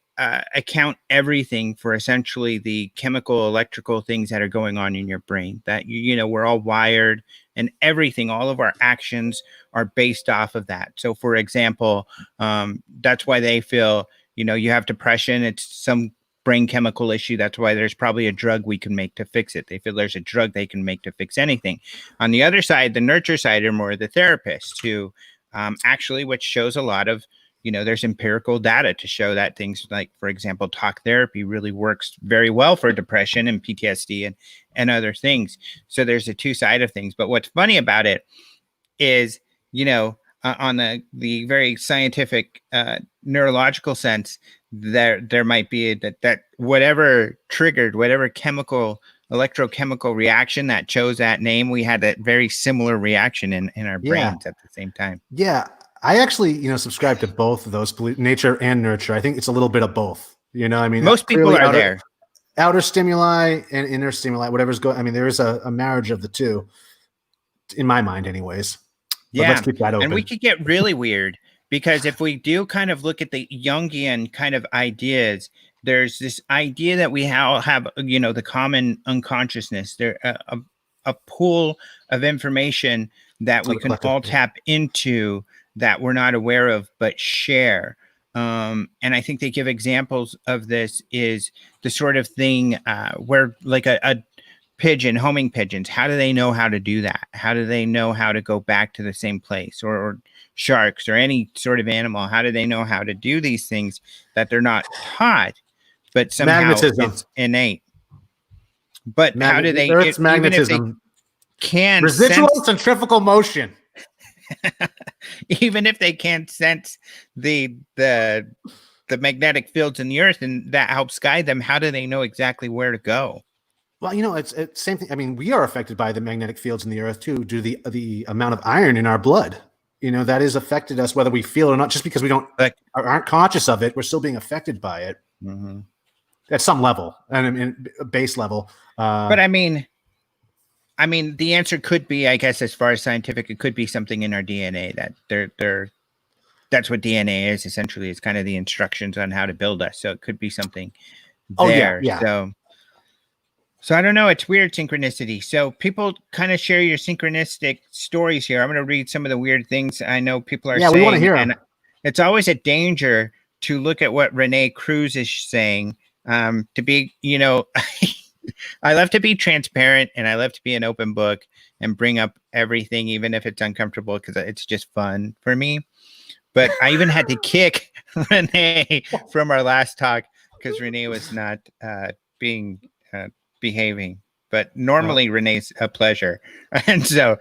Speaker 1: account everything for essentially the chemical, electrical things that are going on in your brain. That we're all wired, and everything, all of our actions are based off of that. So, for example, that's why they feel you have depression. It's some brain chemical issue. That's why there's probably a drug we can make to fix it. They feel there's a drug they can make to fix anything. On the other side, the nurture side are more the therapists who actually, which shows a lot of there's empirical data to show that things like, for example, talk therapy really works very well for depression and PTSD and other things. So there's a two side of things. But what's funny about it is, on the very scientific neurological sense, there might be that whatever triggered, whatever chemical electrochemical reaction that chose that name. We had that very similar reaction in our brains at the same time.
Speaker 2: Yeah. I actually, subscribe to both of those, nature and nurture. I think it's a little bit of both. I mean,
Speaker 1: Most people are there.
Speaker 2: Outer stimuli and inner stimuli, whatever's going. I mean, there is a marriage of the two, in my mind, anyways. But
Speaker 1: Yeah,
Speaker 2: let's keep that open.
Speaker 1: and we could get really weird because if we do kind of look at the Jungian kind of ideas, there's this idea that we have the common unconsciousness. There a pool of information that we can all tap into that we're not aware of but share. And I think they give examples of this is the sort of thing where like a pigeon, homing pigeons, how do they know how to do that? How do they know how to go back to the same place? Or sharks or any sort of animal, how do they know how to do these things that they're not taught, but somehow it's innate? But how do they,
Speaker 2: Earth's magnetism,
Speaker 1: can
Speaker 2: residual centrifugal motion.
Speaker 1: Even if they can't sense the magnetic fields in the earth and that helps guide them, how do they know exactly where to go?
Speaker 2: Well, it's same thing. I mean, we are affected by the magnetic fields in the earth too, due to the amount of iron in our blood. That has affected us, whether we feel it or not. Just because we aren't conscious of it, we're still being affected by it at some level, and I mean, base level.
Speaker 1: But I mean, the answer could be, I guess, as far as scientific, it could be something in our DNA that that's what DNA is essentially. It's kind of the instructions on how to build us. So it could be something there. Yeah. So I don't know. It's weird, synchronicity. So people kind of share your synchronistic stories here. I'm going to read some of the weird things I know people are saying.
Speaker 2: Yeah, we want to hear them.
Speaker 1: And it's always a danger to look at what Renee Cruz is saying. To be, I love to be transparent and I love to be an open book and bring up everything, even if it's uncomfortable, because it's just fun for me. But I even had to kick Renee from our last talk because Renee was not behaving. But normally Renee's a pleasure. And so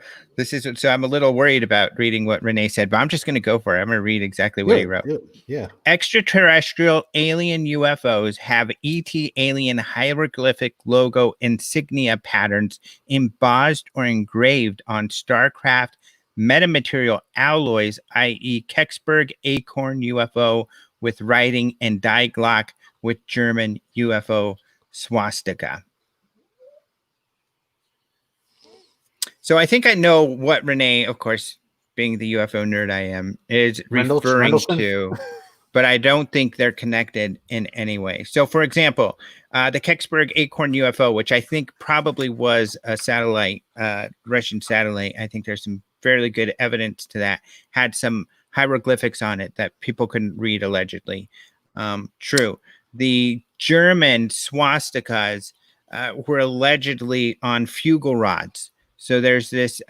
Speaker 1: so I'm a little worried about reading what Renee said, but I'm just going to go for it. I'm going to read exactly what he wrote.
Speaker 2: Yeah.
Speaker 1: Extraterrestrial alien UFOs have ET alien hieroglyphic logo insignia patterns embossed or engraved on starcraft metamaterial alloys, i.e. Kecksburg Acorn UFO with writing and Die Glock with German UFO swastika. So I think I know what Renee, of course, being the UFO nerd I am, is referring to, but I don't think they're connected in any way. So, for example, the Kecksburg Acorn UFO, which I think probably was a satellite, Russian satellite, I think there's some fairly good evidence to that, had some hieroglyphics on it that people couldn't read, allegedly. True. The German swastikas were allegedly on fugal rods. So there's this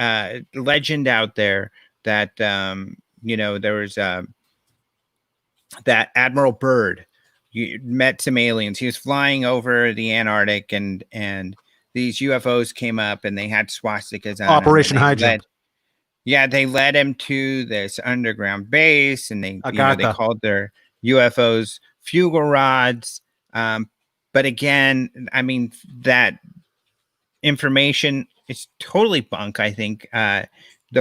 Speaker 1: legend out there that, there was that Admiral Byrd met some aliens. He was flying over the Antarctic and these UFOs came up and they had swastikas on
Speaker 2: Operation High Jump.
Speaker 1: They led him to this underground base and they called their UFOs fugal rods. But again, I mean, that information is totally bunk. I think the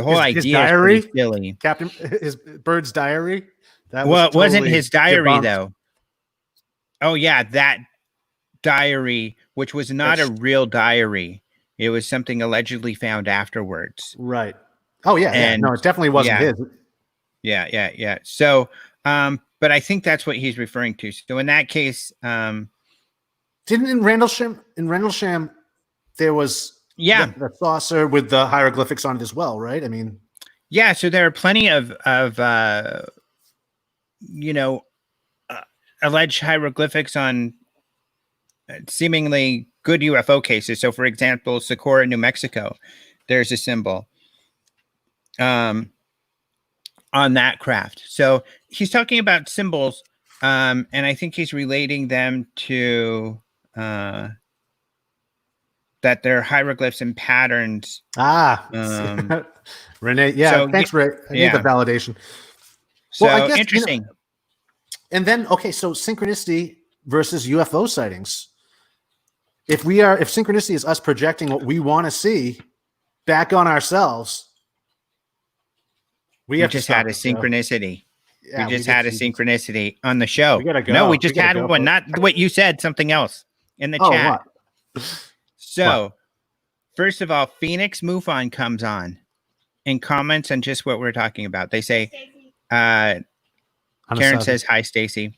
Speaker 1: whole idea is pretty silly.
Speaker 2: Captain, his Bird's diary.
Speaker 1: It wasn't his diary though. Oh yeah, that diary, which was not a real diary. It was something allegedly found afterwards.
Speaker 2: Right. Oh yeah. No, it definitely wasn't his.
Speaker 1: Yeah. So, but I think that's what he's referring to. So in that case,
Speaker 2: didn't in Rendlesham, there was the saucer with the hieroglyphics on it as well, right? I mean,
Speaker 1: yeah. So there are plenty of alleged hieroglyphics on seemingly good UFO cases. So, for example, Socorro, New Mexico, there's a symbol on that craft. So he's talking about symbols, and I think he's relating them to that they're hieroglyphs and patterns.
Speaker 2: Renee. Yeah. So, thanks, Ray. I need the validation.
Speaker 1: So I guess, interesting.
Speaker 2: And then, so synchronicity versus UFO sightings. if synchronicity is us projecting what we want to see back on ourselves, we have
Speaker 1: just
Speaker 2: to stop
Speaker 1: had a
Speaker 2: the show.
Speaker 1: synchronicity.
Speaker 2: Yeah,
Speaker 1: we just had a synchronicity on the show.
Speaker 2: We gotta go.
Speaker 1: No, we
Speaker 2: We
Speaker 1: just
Speaker 2: gotta
Speaker 1: had
Speaker 2: go,
Speaker 1: one,
Speaker 2: folks.
Speaker 1: not what you said, something else in the
Speaker 2: Oh,
Speaker 1: chat.
Speaker 2: what?
Speaker 1: So, first of all, Phoenix MUFON comes on and comments on just what we're talking about. They say, Karen says, hi, Stacy.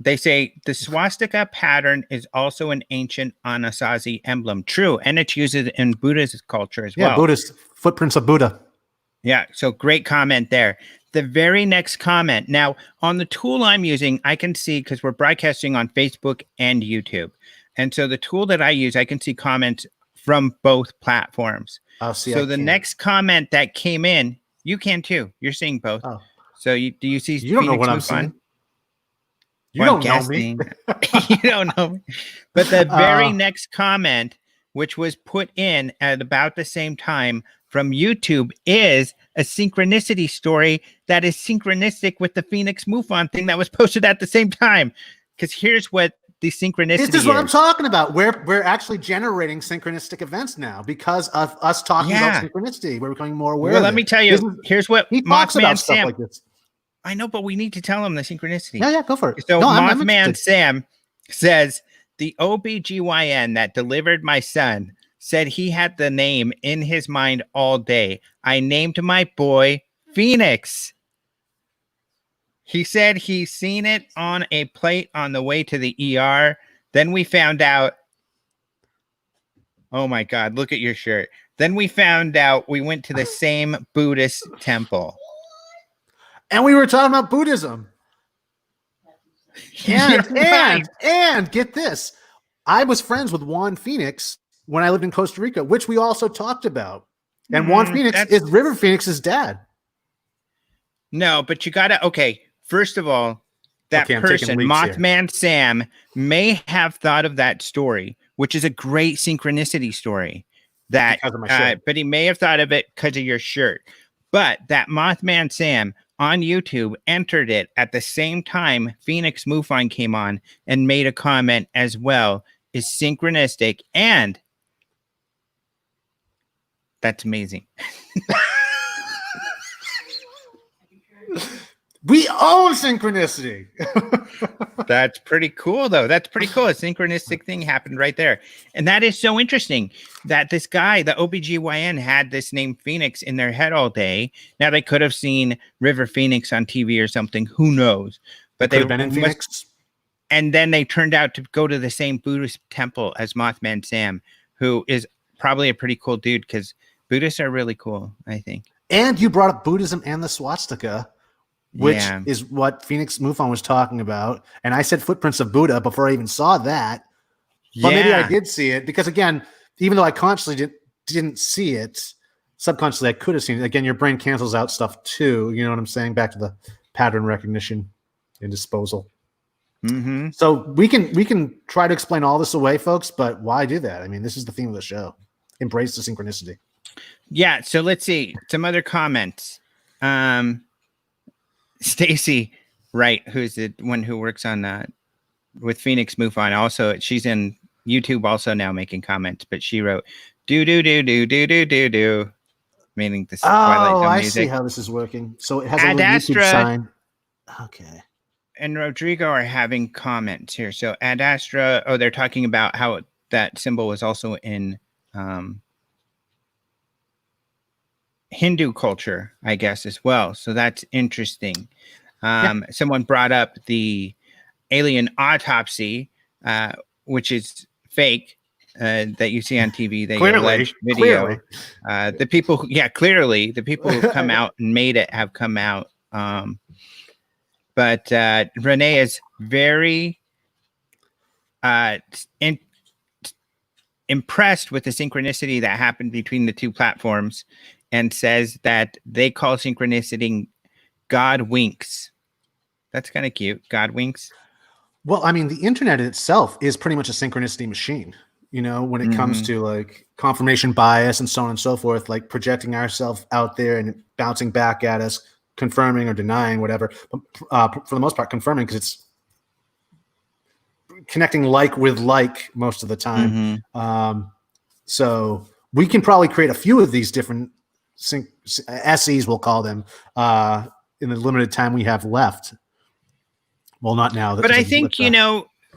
Speaker 1: They say the swastika pattern is also an ancient Anasazi emblem. True, and it's used in Buddhist culture as well.
Speaker 2: Yeah, Buddhist footprints of Buddha.
Speaker 1: Yeah, so great comment there. The very next comment. Now, on the tool I'm using, I can see, because we're broadcasting on Facebook and YouTube. And so the tool that I use, I can see comments from both platforms.
Speaker 2: Oh, see,
Speaker 1: so the next comment that came in, you can too. You're seeing both.
Speaker 2: Oh.
Speaker 1: So do you see
Speaker 2: You don't know
Speaker 1: Phoenix
Speaker 2: what I'm
Speaker 1: MUFON?
Speaker 2: seeing. You don't know me.
Speaker 1: You don't know me. But the very next comment, which was put in at about the same time from YouTube, is a synchronicity story that is synchronistic with the Phoenix MUFON thing that was posted at the same time. Because here's what the synchronicity is.
Speaker 2: This is what I'm talking about. We're actually generating synchronistic events now because of us talking about synchronicity. We're becoming more aware.
Speaker 1: Well, let me tell you. Here's what Mothman Sam.
Speaker 2: Like this.
Speaker 1: I know, but we need to tell him the synchronicity.
Speaker 2: Yeah, go for it.
Speaker 1: So Mothman Sam says the OBGYN that delivered my son said he had the name in his mind all day. I named my boy Phoenix. He said he seen it on a plate on the way to the ER. Then we found out. Oh my God, look at your shirt. Then we found out we went to the same Buddhist temple.
Speaker 2: And we were talking about Buddhism. And get this. I was friends with Juan Phoenix when I lived in Costa Rica, which we also talked about. And Juan Phoenix is River Phoenix's dad.
Speaker 1: No, but you gotta, first of all, that person, Mothman Sam, may have thought of that story, which is a great synchronicity story. That, but he may have thought of it because of your shirt. But that Mothman Sam on YouTube entered it at the same time Phoenix MUFON came on and made a comment as well. Is synchronistic, and that's amazing.
Speaker 2: We own synchronicity.
Speaker 1: That's pretty cool, though. That's pretty cool. A synchronistic thing happened right there. And that is so interesting that this guy, the OBGYN, had this name Phoenix in their head all day. Now, they could have seen River Phoenix on TV or something. Who knows? But
Speaker 2: they've been in Phoenix.
Speaker 1: And then they turned out to go to the same Buddhist temple as Mothman Sam, who is probably a pretty cool dude because Buddhists are really cool, I think.
Speaker 2: And you brought up Buddhism and the swastika, which is what Phoenix MUFON was talking about. And I said footprints of Buddha before I even saw that. But maybe I did see it because, again, even though I consciously didn't see it, subconsciously I could have seen it. Again, your brain cancels out stuff too. You know what I'm saying? Back to the pattern recognition and disposal.
Speaker 1: Mm-hmm.
Speaker 2: So we can try to explain all this away, folks, but why do that? I mean, this is the theme of the show. Embrace the synchronicity.
Speaker 1: Yeah, so let's see. Some other comments. Stacy Wright, who's the one who works on that with Phoenix MUFON, also she's in YouTube also now making comments, but she wrote do meaning this Twilight Zone music.
Speaker 2: I see how this is working. So it has a little YouTube sign. Okay.
Speaker 1: And Rodrigo are having comments here. So Ad Astra, they're talking about how that symbol was also in Hindu culture, I guess, as well. So that's interesting. Someone brought up the alien autopsy, which is fake, that you see on TV. They alleged video. The people, clearly, the people who come out and made it have come out. But Renee is very impressed with the synchronicity that happened between the two platforms and says that they call synchronicity God winks. That's kind of cute. God winks.
Speaker 2: Well, I mean, the internet itself is pretty much a synchronicity machine, you know, when it comes to like confirmation bias and so on and so forth, like projecting ourselves out there and bouncing back at us, confirming or denying whatever. But for the most part, confirming because it's connecting like with like most of the time.
Speaker 1: Mhm.
Speaker 2: So we can probably create a few of these different SEs, we'll call them, in the limited time we have left. Well, not now.
Speaker 1: But I think,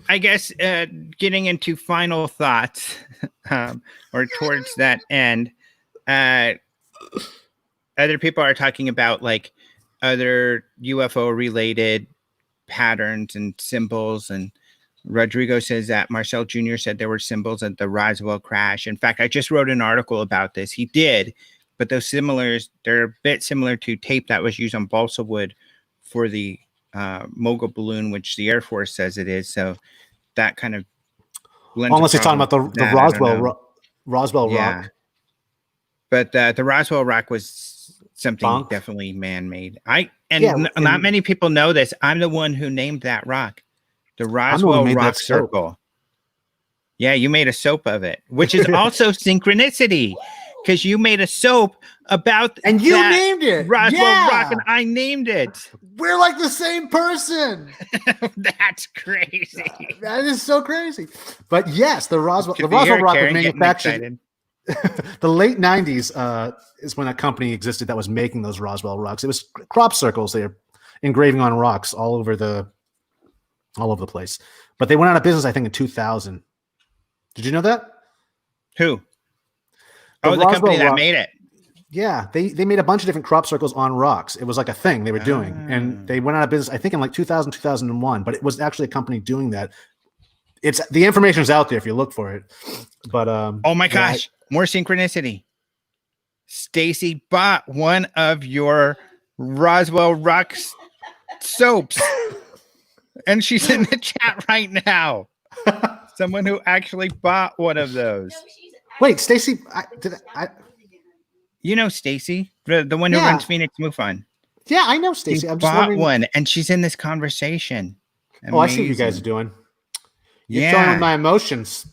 Speaker 1: I guess getting into final thoughts or towards that end, other people are talking about like other UFO related patterns and symbols. And Rodrigo says that Marcel Jr. said there were symbols at the Roswell crash. In fact, I just wrote an article about this. He did, but they're a bit similar to tape that was used on balsa wood for the mogul balloon, which the Air Force says it is. So that kind of blends.
Speaker 2: Unless you're talking about the Roswell rock.
Speaker 1: But the Roswell rock was something definitely man-made. Not many people know this. I'm the one who named that rock, the Roswell Rock Circle. Yeah, you made a soap of it, which is also synchronicity, because you made a soap about
Speaker 2: and you named it
Speaker 1: Roswell Rock, and I named it.
Speaker 2: We're like the same person.
Speaker 1: That's crazy.
Speaker 2: That is so crazy. But yes, the Roswell Rock was manufactured. The late 90s is when a company existed that was making those Roswell rocks. It was crop circles. They are engraving on rocks all over the place. But they went out of business, I think, in 2000. Did you know that?
Speaker 1: Who? The company that made it.
Speaker 2: Yeah, they made a bunch of different crop circles on rocks. It was like a thing they were doing. And they went out of business, I think, in like 2000, 2001. But it was actually a company doing that. The information is out there if you look for it. But
Speaker 1: oh my gosh, more synchronicity. Stacy bought one of your Roswell Rocks soaps, and she's in the chat right now. Someone who actually bought one of those.
Speaker 2: Wait, Stacy,
Speaker 1: you know Stacy, the one who runs Phoenix MUFON.
Speaker 2: Yeah, I know Stacy.
Speaker 1: I'm just bought one, and she's in this conversation. Amazing.
Speaker 2: Oh, I see what you guys are doing. You're throwing with my emotions.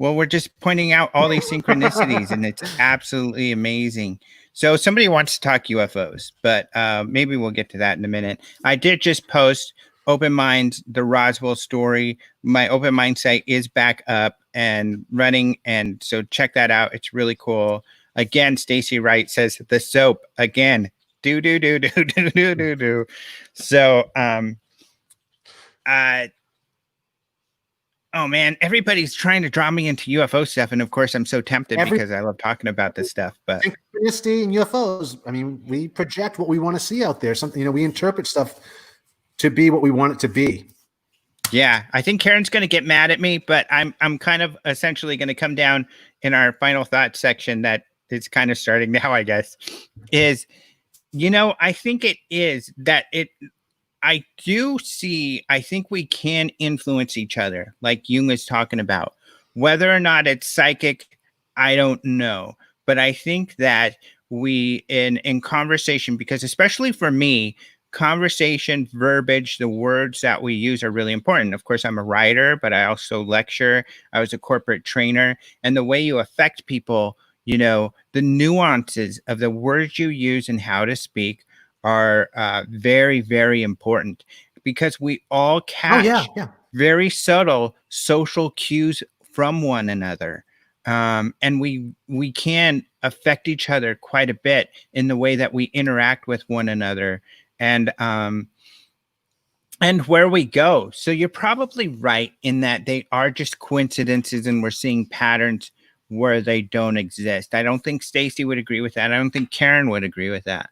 Speaker 1: Well, we're just pointing out all these synchronicities, and it's absolutely amazing. So somebody wants to talk UFOs, but maybe we'll get to that in a minute. I did just post Open Minds, the Roswell story. My Open Mind site is back up and running, and so check that out. It's really cool. Again, Stacy Wright says the soap again. Do. So, oh man, everybody's trying to draw me into UFO stuff, and of course, I'm so tempted because I love talking about this stuff. But
Speaker 2: synchronicity and UFOs. I mean, we project what we want to see out there. Something, we interpret stuff to be what we want it to be.
Speaker 1: Yeah, I think Karen's going to get mad at me, but I'm kind of essentially going to come down in our final thought section that is kind of starting now, I guess, is, I think it is that I think we can influence each other, like Jung is talking about. Whether or not it's psychic, I don't know. But I think that we, in conversation, because especially for me, conversation, verbiage, the words that we use are really important. Of course, I'm a writer, but I also lecture. I was a corporate trainer. And the way you affect people, the nuances of the words you use and how to speak are very, very important, because we all catch very subtle social cues from one another. And we can affect each other quite a bit in the way that we interact with one another and where we go. So you're probably right in that they are just coincidences, and we're seeing patterns where they don't exist. I don't think Stacy would agree with that. I don't think Karen would agree with that.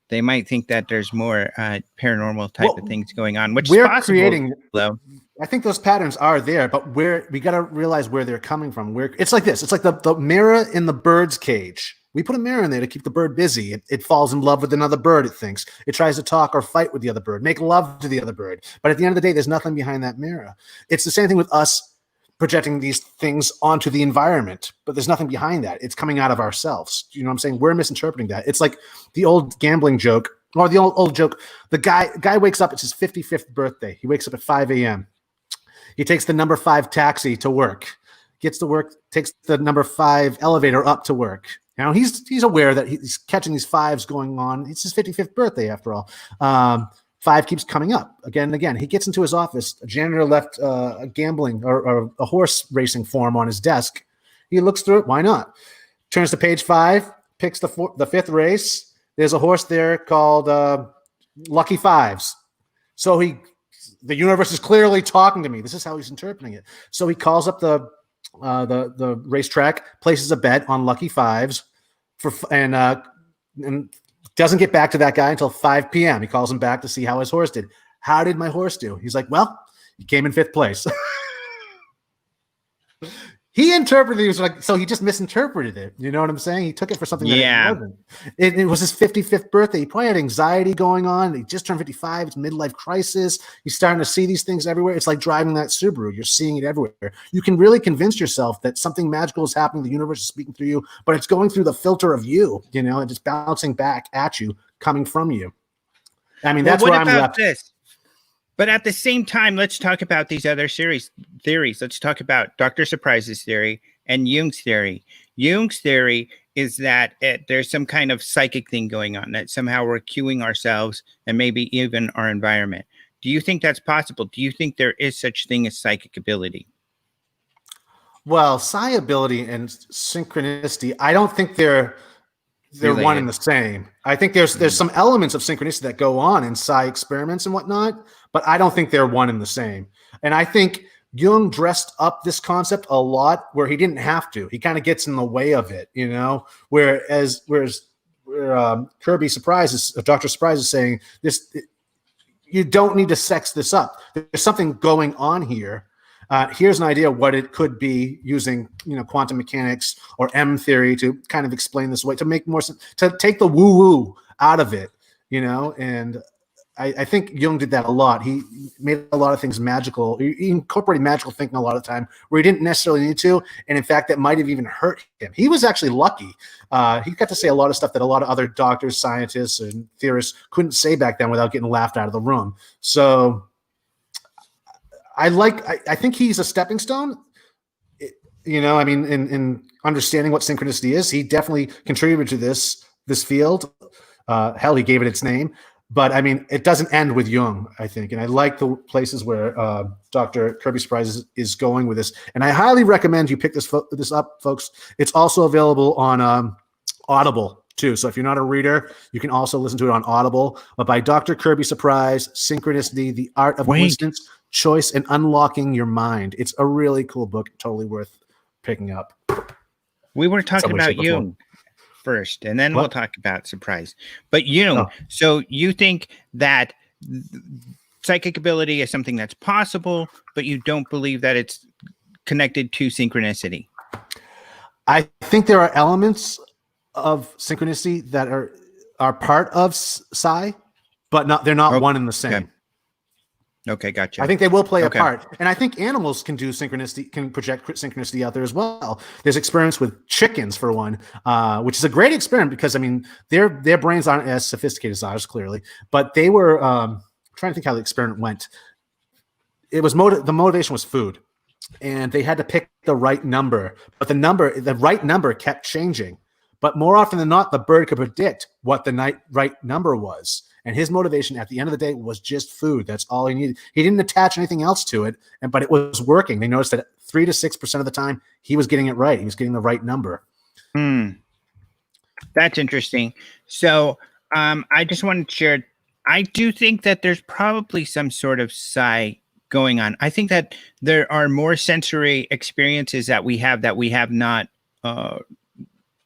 Speaker 1: They might think that there's more paranormal type of things going on, which we're is possible, creating. Though.
Speaker 2: I think those patterns are there, but we got to realize where they're coming from. It's like this. It's like the mirror in the bird's cage. We put a mirror in there to keep the bird busy. It falls in love with another bird, it thinks. It tries to talk or fight with the other bird, make love to the other bird. But at the end of the day, there's nothing behind that mirror. It's the same thing with us projecting these things onto the environment, but there's nothing behind that. It's coming out of ourselves. You know what I'm saying? We're misinterpreting that. It's like the old gambling joke, or the old joke. The guy wakes up, it's his 55th birthday. He wakes up at 5 a.m. He takes the number 5 taxi to work, gets to work, takes the number 5 elevator up to work. Now he's aware that he's catching these 5s going on. It's his 55th birthday after all. 5 keeps coming up again and again. He gets into his office. A janitor left a gambling or a horse racing form on his desk. He looks through it. Why not? Turns to page 5, picks the 5th race. There's a horse there called Lucky Fives. So the universe is clearly talking to me. This is how he's interpreting it. So he calls up the racetrack, places a bet on Lucky Fives, and doesn't get back to that guy until 5 p.m. He calls him back to see how his horse did. How did my horse do? He's like, well, he came in 5th place. He interpreted it was like, so he just misinterpreted it. You know what I'm saying? He took it for something that it wasn't. It was his 55th birthday. He probably had anxiety going on. He just turned 55. It's a midlife crisis. He's starting to see these things everywhere. It's like driving that Subaru. You're seeing it everywhere. You can really convince yourself that something magical is happening. The universe is speaking through you, but it's going through the filter of you, and it's bouncing back at you, coming from you. I mean, that's where I'm left.
Speaker 1: But at the same time, let's talk about these other theories. Let's talk about Dr. Surprise's theory and Jung's theory. Jung's theory is that there's some kind of psychic thing going on, that somehow we're cueing ourselves and maybe even our environment. Do you think that's possible? Do you think there is such thing as psychic ability?
Speaker 2: Well, psi ability and synchronicity, I don't think they're related. One and the same. I think there's some elements of synchronicity that go on in psi experiments and whatnot, but I don't think they're one and the same. And I think Jung dressed up this concept a lot where he didn't have to. He kind of gets in the way of it, whereas Kirby Surprise Dr. Surprise is saying this, you don't need to sex this up. There's something going on here. Here's an idea of what it could be using, quantum mechanics or M theory to kind of explain this away, to make more sense, to take the woo-woo out of it, and I think Jung did that a lot. He made a lot of things magical. He incorporated magical thinking a lot of the time where he didn't necessarily need to, and in fact, that might have even hurt him. He was actually lucky. He got to say a lot of stuff that a lot of other doctors, scientists, and theorists couldn't say back then without getting laughed out of the room. So I think he's a stepping stone. In understanding what synchronicity is, he definitely contributed to this field. Hell, he gave it its name. But I mean, it doesn't end with Jung, I think. And I like the places where Dr. Kirby Surprise is going with this. And I highly recommend you pick this up, folks. It's also available on Audible too. So if you're not a reader, you can also listen to it on Audible. But by Dr. Kirby Surprise, Synchronicity, The Art of Coincidence, Choice, and Unlocking Your Mind. It's a really cool book, totally worth picking up.
Speaker 1: We were talking about Jung first, and then we'll talk about Surprise. But Jung, so you think that psychic ability is something that's possible, but you don't believe that it's connected to synchronicity?
Speaker 2: I think there are elements of synchronicity that are part of psi, but they're not one and the same.
Speaker 1: Okay, gotcha.
Speaker 2: I think they will play a part. And I think animals can do synchronicity, can project synchronicity out there as well. There's experiments with chickens, for one, which is a great experiment because, I mean, their brains aren't as sophisticated as ours, clearly. But they were trying to think how the experiment went. It was the motivation was food. And they had to pick the right number. But the right number kept changing. But more often than not, the bird could predict what the right number was. And his motivation at the end of the day was just food. That's all he needed. He didn't attach anything else to it, but it was working. They noticed that 3 to 6% of the time, he was getting it right. He was getting the right number.
Speaker 1: That's interesting. So I just wanted to share, I do think that there's probably some sort of psi going on. I think that there are more sensory experiences that we have not,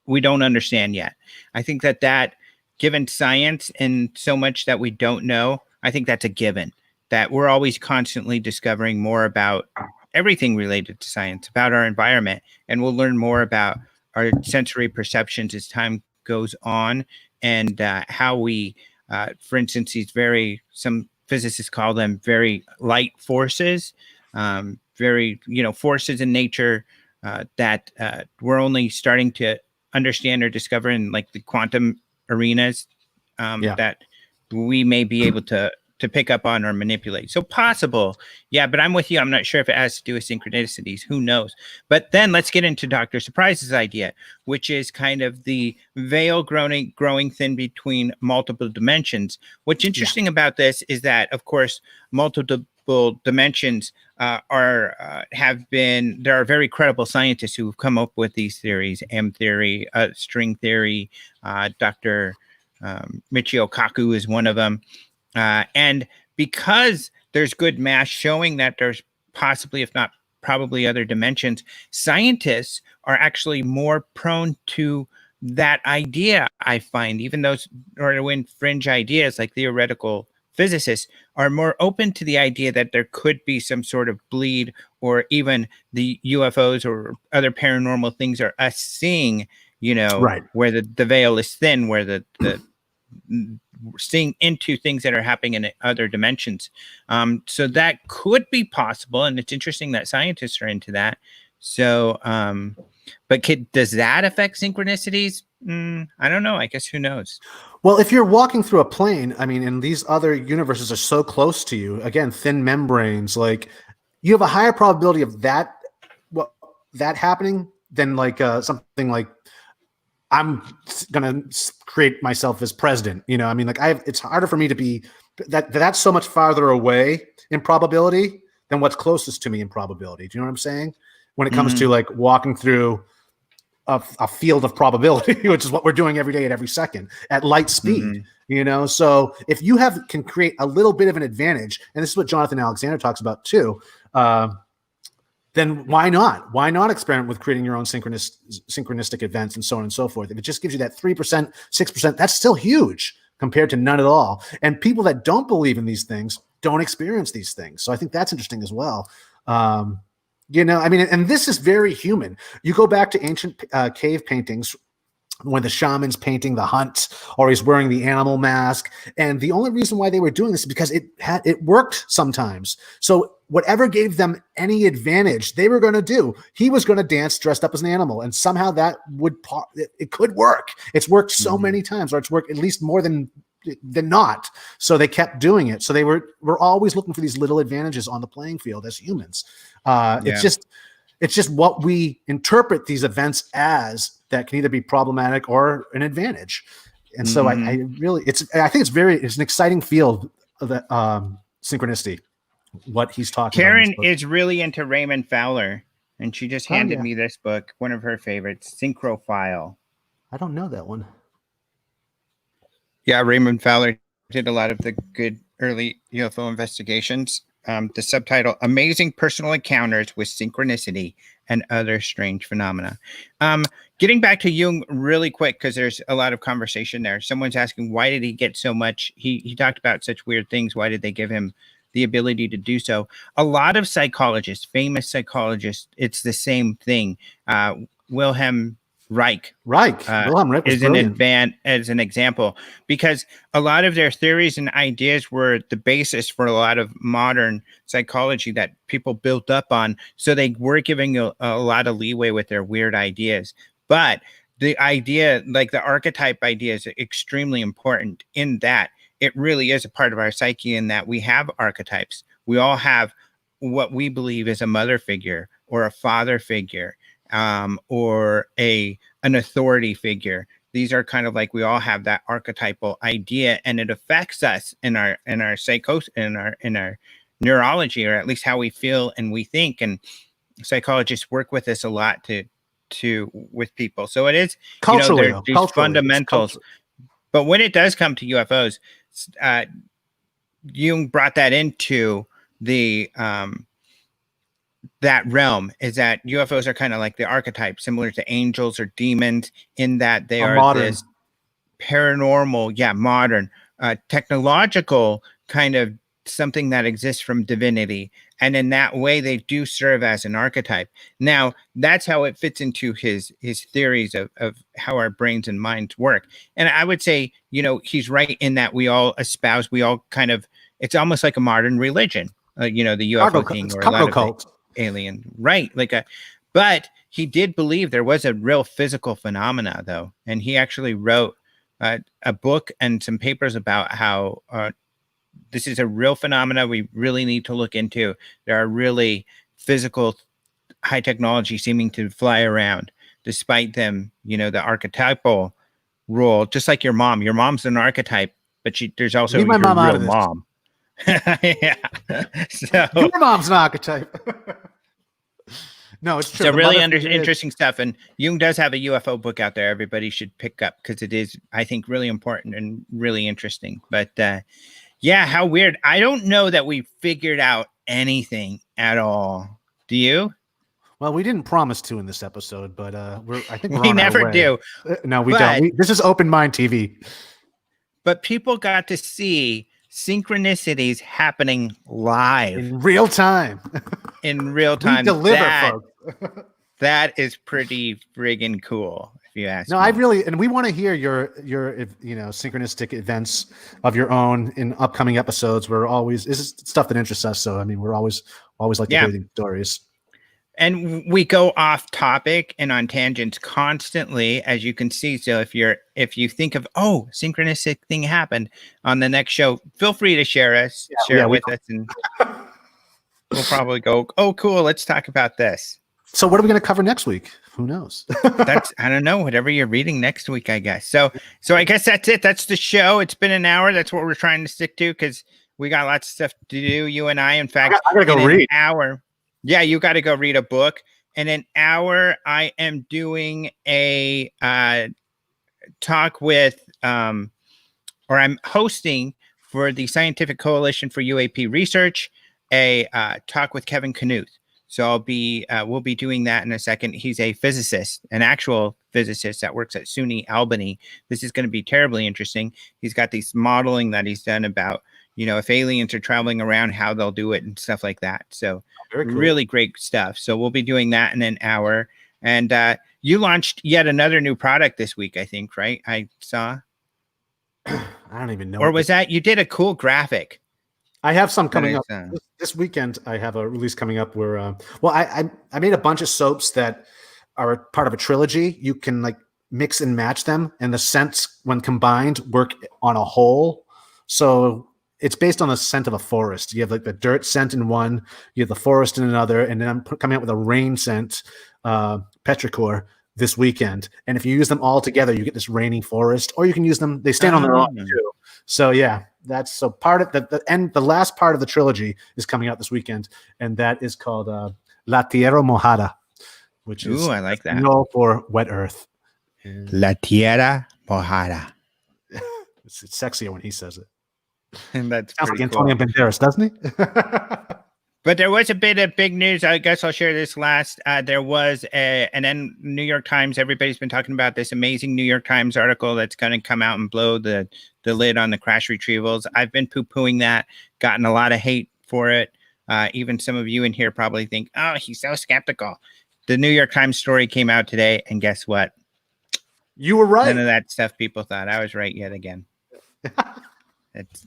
Speaker 1: we don't understand yet. I think that given science and so much that we don't know, I think that's a given, that we're always constantly discovering more about everything related to science, about our environment, and we'll learn more about our sensory perceptions as time goes on, and how we, for instance, some physicists call them very light forces, very, forces in nature that we're only starting to understand or discover in like the quantum arenas, that we may be able to to pick up on or manipulate. So possible, yeah, but I'm with you. I'm not sure if it has to do with synchronicities. Who knows? But then let's get into Dr. Surprise's idea, which is kind of the veil growing thin between multiple dimensions. What's interesting about this is that, of course, multiple dimensions there are very credible scientists who have come up with these theories, M theory, string theory, Dr. Michio Kaku is one of them. And because there's good math showing that there's possibly, if not probably, other dimensions, scientists are actually more prone to that idea, I find. Even those when fringe ideas like theoretical physicists are more open to the idea that there could be some sort of bleed, or even the UFOs or other paranormal things are us seeing,
Speaker 2: Right.
Speaker 1: where the veil is thin, where the seeing into things that are happening in other dimensions. So that could be possible, and it's interesting that scientists are into that. So, but does that affect synchronicities? I don't know. I guess who knows?
Speaker 2: Well, if you're walking through a plane, I mean, and these other universes are so close to you, again, thin membranes, like you have a higher probability of that happening than like something like I'm gonna create myself as president. I mean, like it's harder for me to be that's so much farther away in probability than what's closest to me in probability. Do you know what I'm saying? When it comes to like walking through a field of probability, which is what we're doing every day at every second at light speed, So if you can create a little bit of an advantage, and this is what Jonathan Alexander talks about too, then why not? Why not experiment with creating your own synchronistic events and so on and so forth? If it just gives you that 3%, 6%, that's still huge compared to none at all. And people that don't believe in these things don't experience these things. So I think that's interesting as well. I mean, and this is very human. You go back to ancient cave paintings when the shaman's painting the hunt, or he's wearing the animal mask. And the only reason why they were doing this is because it worked sometimes. So whatever gave them any advantage, they were going to do. He was going to dance dressed up as an animal, and somehow that it could work. It's worked so many times, or it's worked at least more than not. So they kept doing it. So we're always looking for these little advantages on the playing field as humans. It's just what we interpret these events as that can either be problematic or an advantage. And so I think it's an exciting field of the synchronicity, what he's talking about.
Speaker 1: Karen is really into Raymond Fowler, and she just handed me this book, one of her favorites, Synchrophile.
Speaker 2: I don't know that one.
Speaker 1: Yeah, Raymond Fowler did a lot of the good early UFO investigations. The subtitle, Amazing Personal Encounters with Synchronicity and Other Strange Phenomena. Getting back to Jung really quick, because there's a lot of conversation there. Someone's asking, why did he get so much? He talked about such weird things. Why did they give him the ability to do so? A lot of psychologists, famous psychologists, it's the same thing. Wilhelm Reich.
Speaker 2: Wilhelm Reich was
Speaker 1: as an example, because a lot of their theories and ideas were the basis for a lot of modern psychology that people built up on. So they were giving a lot of leeway with their weird ideas. But the idea, like the archetype idea, is extremely important in that it really is a part of our psyche, in that we have archetypes. We all have what we believe is a mother figure or a father figure. Or an authority figure. These are kind of like, we all have that archetypal idea, and it affects us in our psychos, in our neurology, or at least how we feel and we think. And psychologists work with this a lot with people. So it is
Speaker 2: culturally,
Speaker 1: these fundamentals. But when it does come to UFOs, Jung brought that into the that realm, is that UFOs are kind of like the archetype, similar to angels or demons, in that they are modern. This paranormal, modern, technological kind of something that exists from divinity. And in that way, they do serve as an archetype. Now, that's how it fits into his theories of how our brains and minds work. And I would say, he's right in that we all espouse, it's almost like a modern religion, the UFO thing, or a lot of alien, right? But he did believe there was a real physical phenomena, though. And he actually wrote a book and some papers about how this is a real phenomena we really need to look into. There are really physical high technology seeming to fly around, despite them, the archetypal role, just like your mom. Your mom's an archetype, but there's also
Speaker 2: Leave my
Speaker 1: your
Speaker 2: mom out
Speaker 1: real
Speaker 2: of this.
Speaker 1: mom. Yeah. So
Speaker 2: Your mom's an archetype. No, it's true.
Speaker 1: so
Speaker 2: The
Speaker 1: really
Speaker 2: mother figure is-
Speaker 1: interesting stuff. And Jung does have a UFO book out there. Everybody should pick up because it is, I think, really important and really interesting. But yeah, how weird. I don't know that we figured out anything at all. Do you?
Speaker 2: Well, we didn't promise to in this episode, but I think we're
Speaker 1: We
Speaker 2: on our
Speaker 1: never
Speaker 2: way.
Speaker 1: do.
Speaker 2: No, we
Speaker 1: But-
Speaker 2: don't. This is open mind TV.
Speaker 1: But people got to see synchronicities happening live
Speaker 2: In real time.
Speaker 1: in real
Speaker 2: We
Speaker 1: time.
Speaker 2: deliver, folks.
Speaker 1: That is pretty friggin' cool, if you ask
Speaker 2: No,
Speaker 1: me.
Speaker 2: and we want to hear your synchronistic events of your own in upcoming episodes. This is stuff that interests us. So I mean, we're always like to
Speaker 1: Yeah.
Speaker 2: hear these stories.
Speaker 1: And we go off topic and on tangents constantly, as you can see. So if you think of, synchronistic thing happened on the next show, feel free to share it with us, and we'll probably go, oh, cool, let's talk about this.
Speaker 2: So what are we going to cover next week? Who knows?
Speaker 1: I don't know, whatever you're reading next week, I guess. So I guess that's it. That's the show. It's been an hour. That's what we're trying to stick to because we got lots of stuff to do, you and I. In fact,
Speaker 2: I gotta go
Speaker 1: in
Speaker 2: read.
Speaker 1: an hour. Yeah, you got to go read a book. In an hour, I am doing a talk with, or I'm hosting for the Scientific Coalition for UAP Research, a talk with Kevin Knuth. So we'll be doing that in a second. He's a physicist, an actual physicist that works at SUNY Albany. This is going to be terribly interesting. He's got these modeling that he's done about, if aliens are traveling around, how they'll do it and stuff like that. So
Speaker 2: Very cool.
Speaker 1: really great stuff. So we'll be doing that in an hour. And you launched yet another new product this week, I think, right? I saw.
Speaker 2: I don't even know.
Speaker 1: Or was that you did a cool graphic?
Speaker 2: I have some coming up
Speaker 1: That is,
Speaker 2: this weekend. I have a release coming up where, I made a bunch of soaps that are part of a trilogy. You can like mix and match them, and the scents, when combined, work on a whole. So it's based on the scent of a forest. You have like the dirt scent in one, you have the forest in another, and then I'm coming out with a rain scent, petrichor, this weekend. And if you use them all together, you get this raining forest, or you can use them. They stand on their own too. So yeah, that's so part of the last part of the trilogy is coming out this weekend, and that is called La Tierra Mojada, which is
Speaker 1: I like that.
Speaker 2: For wet earth.
Speaker 1: La Tierra Mojada.
Speaker 2: It's sexier when he says it.
Speaker 1: And that's
Speaker 2: Sounds like
Speaker 1: pretty cool.
Speaker 2: Antonio Banderas, doesn't he?
Speaker 1: But there was a bit of big news. I guess I'll share this last. There was an New York Times. Everybody's been talking about this amazing New York Times article that's going to come out and blow the lid on the crash retrievals. I've been poo-pooing that, gotten a lot of hate for it. Even some of you in here probably think, oh, he's so skeptical. The New York Times story came out today, and guess what?
Speaker 2: You were right.
Speaker 1: None of that stuff people thought. I was right yet again.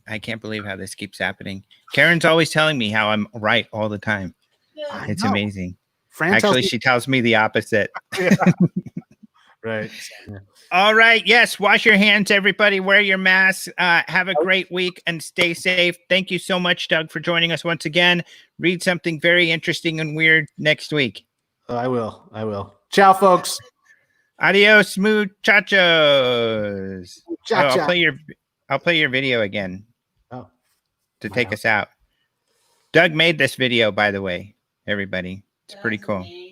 Speaker 1: I can't believe how this keeps happening. Karen's always telling me how I'm right all the time.
Speaker 3: Yeah.
Speaker 1: It's
Speaker 2: know.
Speaker 1: amazing.
Speaker 2: Fran
Speaker 1: Actually,
Speaker 2: tells
Speaker 1: she tells me the opposite.
Speaker 2: Yeah. Right.
Speaker 1: All right. Yes. Wash your hands, everybody. Wear your masks. Have a great week and stay safe. Thank you so much, Doug, for joining us once again. Read something very interesting and weird next week.
Speaker 2: I will. Ciao, folks.
Speaker 1: Adios, muchachos.
Speaker 2: Ciao,
Speaker 1: Oh,
Speaker 2: ciao.
Speaker 1: I'll play your video again
Speaker 2: Oh,
Speaker 1: to take us out. Doug made this video, by the way, everybody. It's pretty cool.
Speaker 3: That's amazing.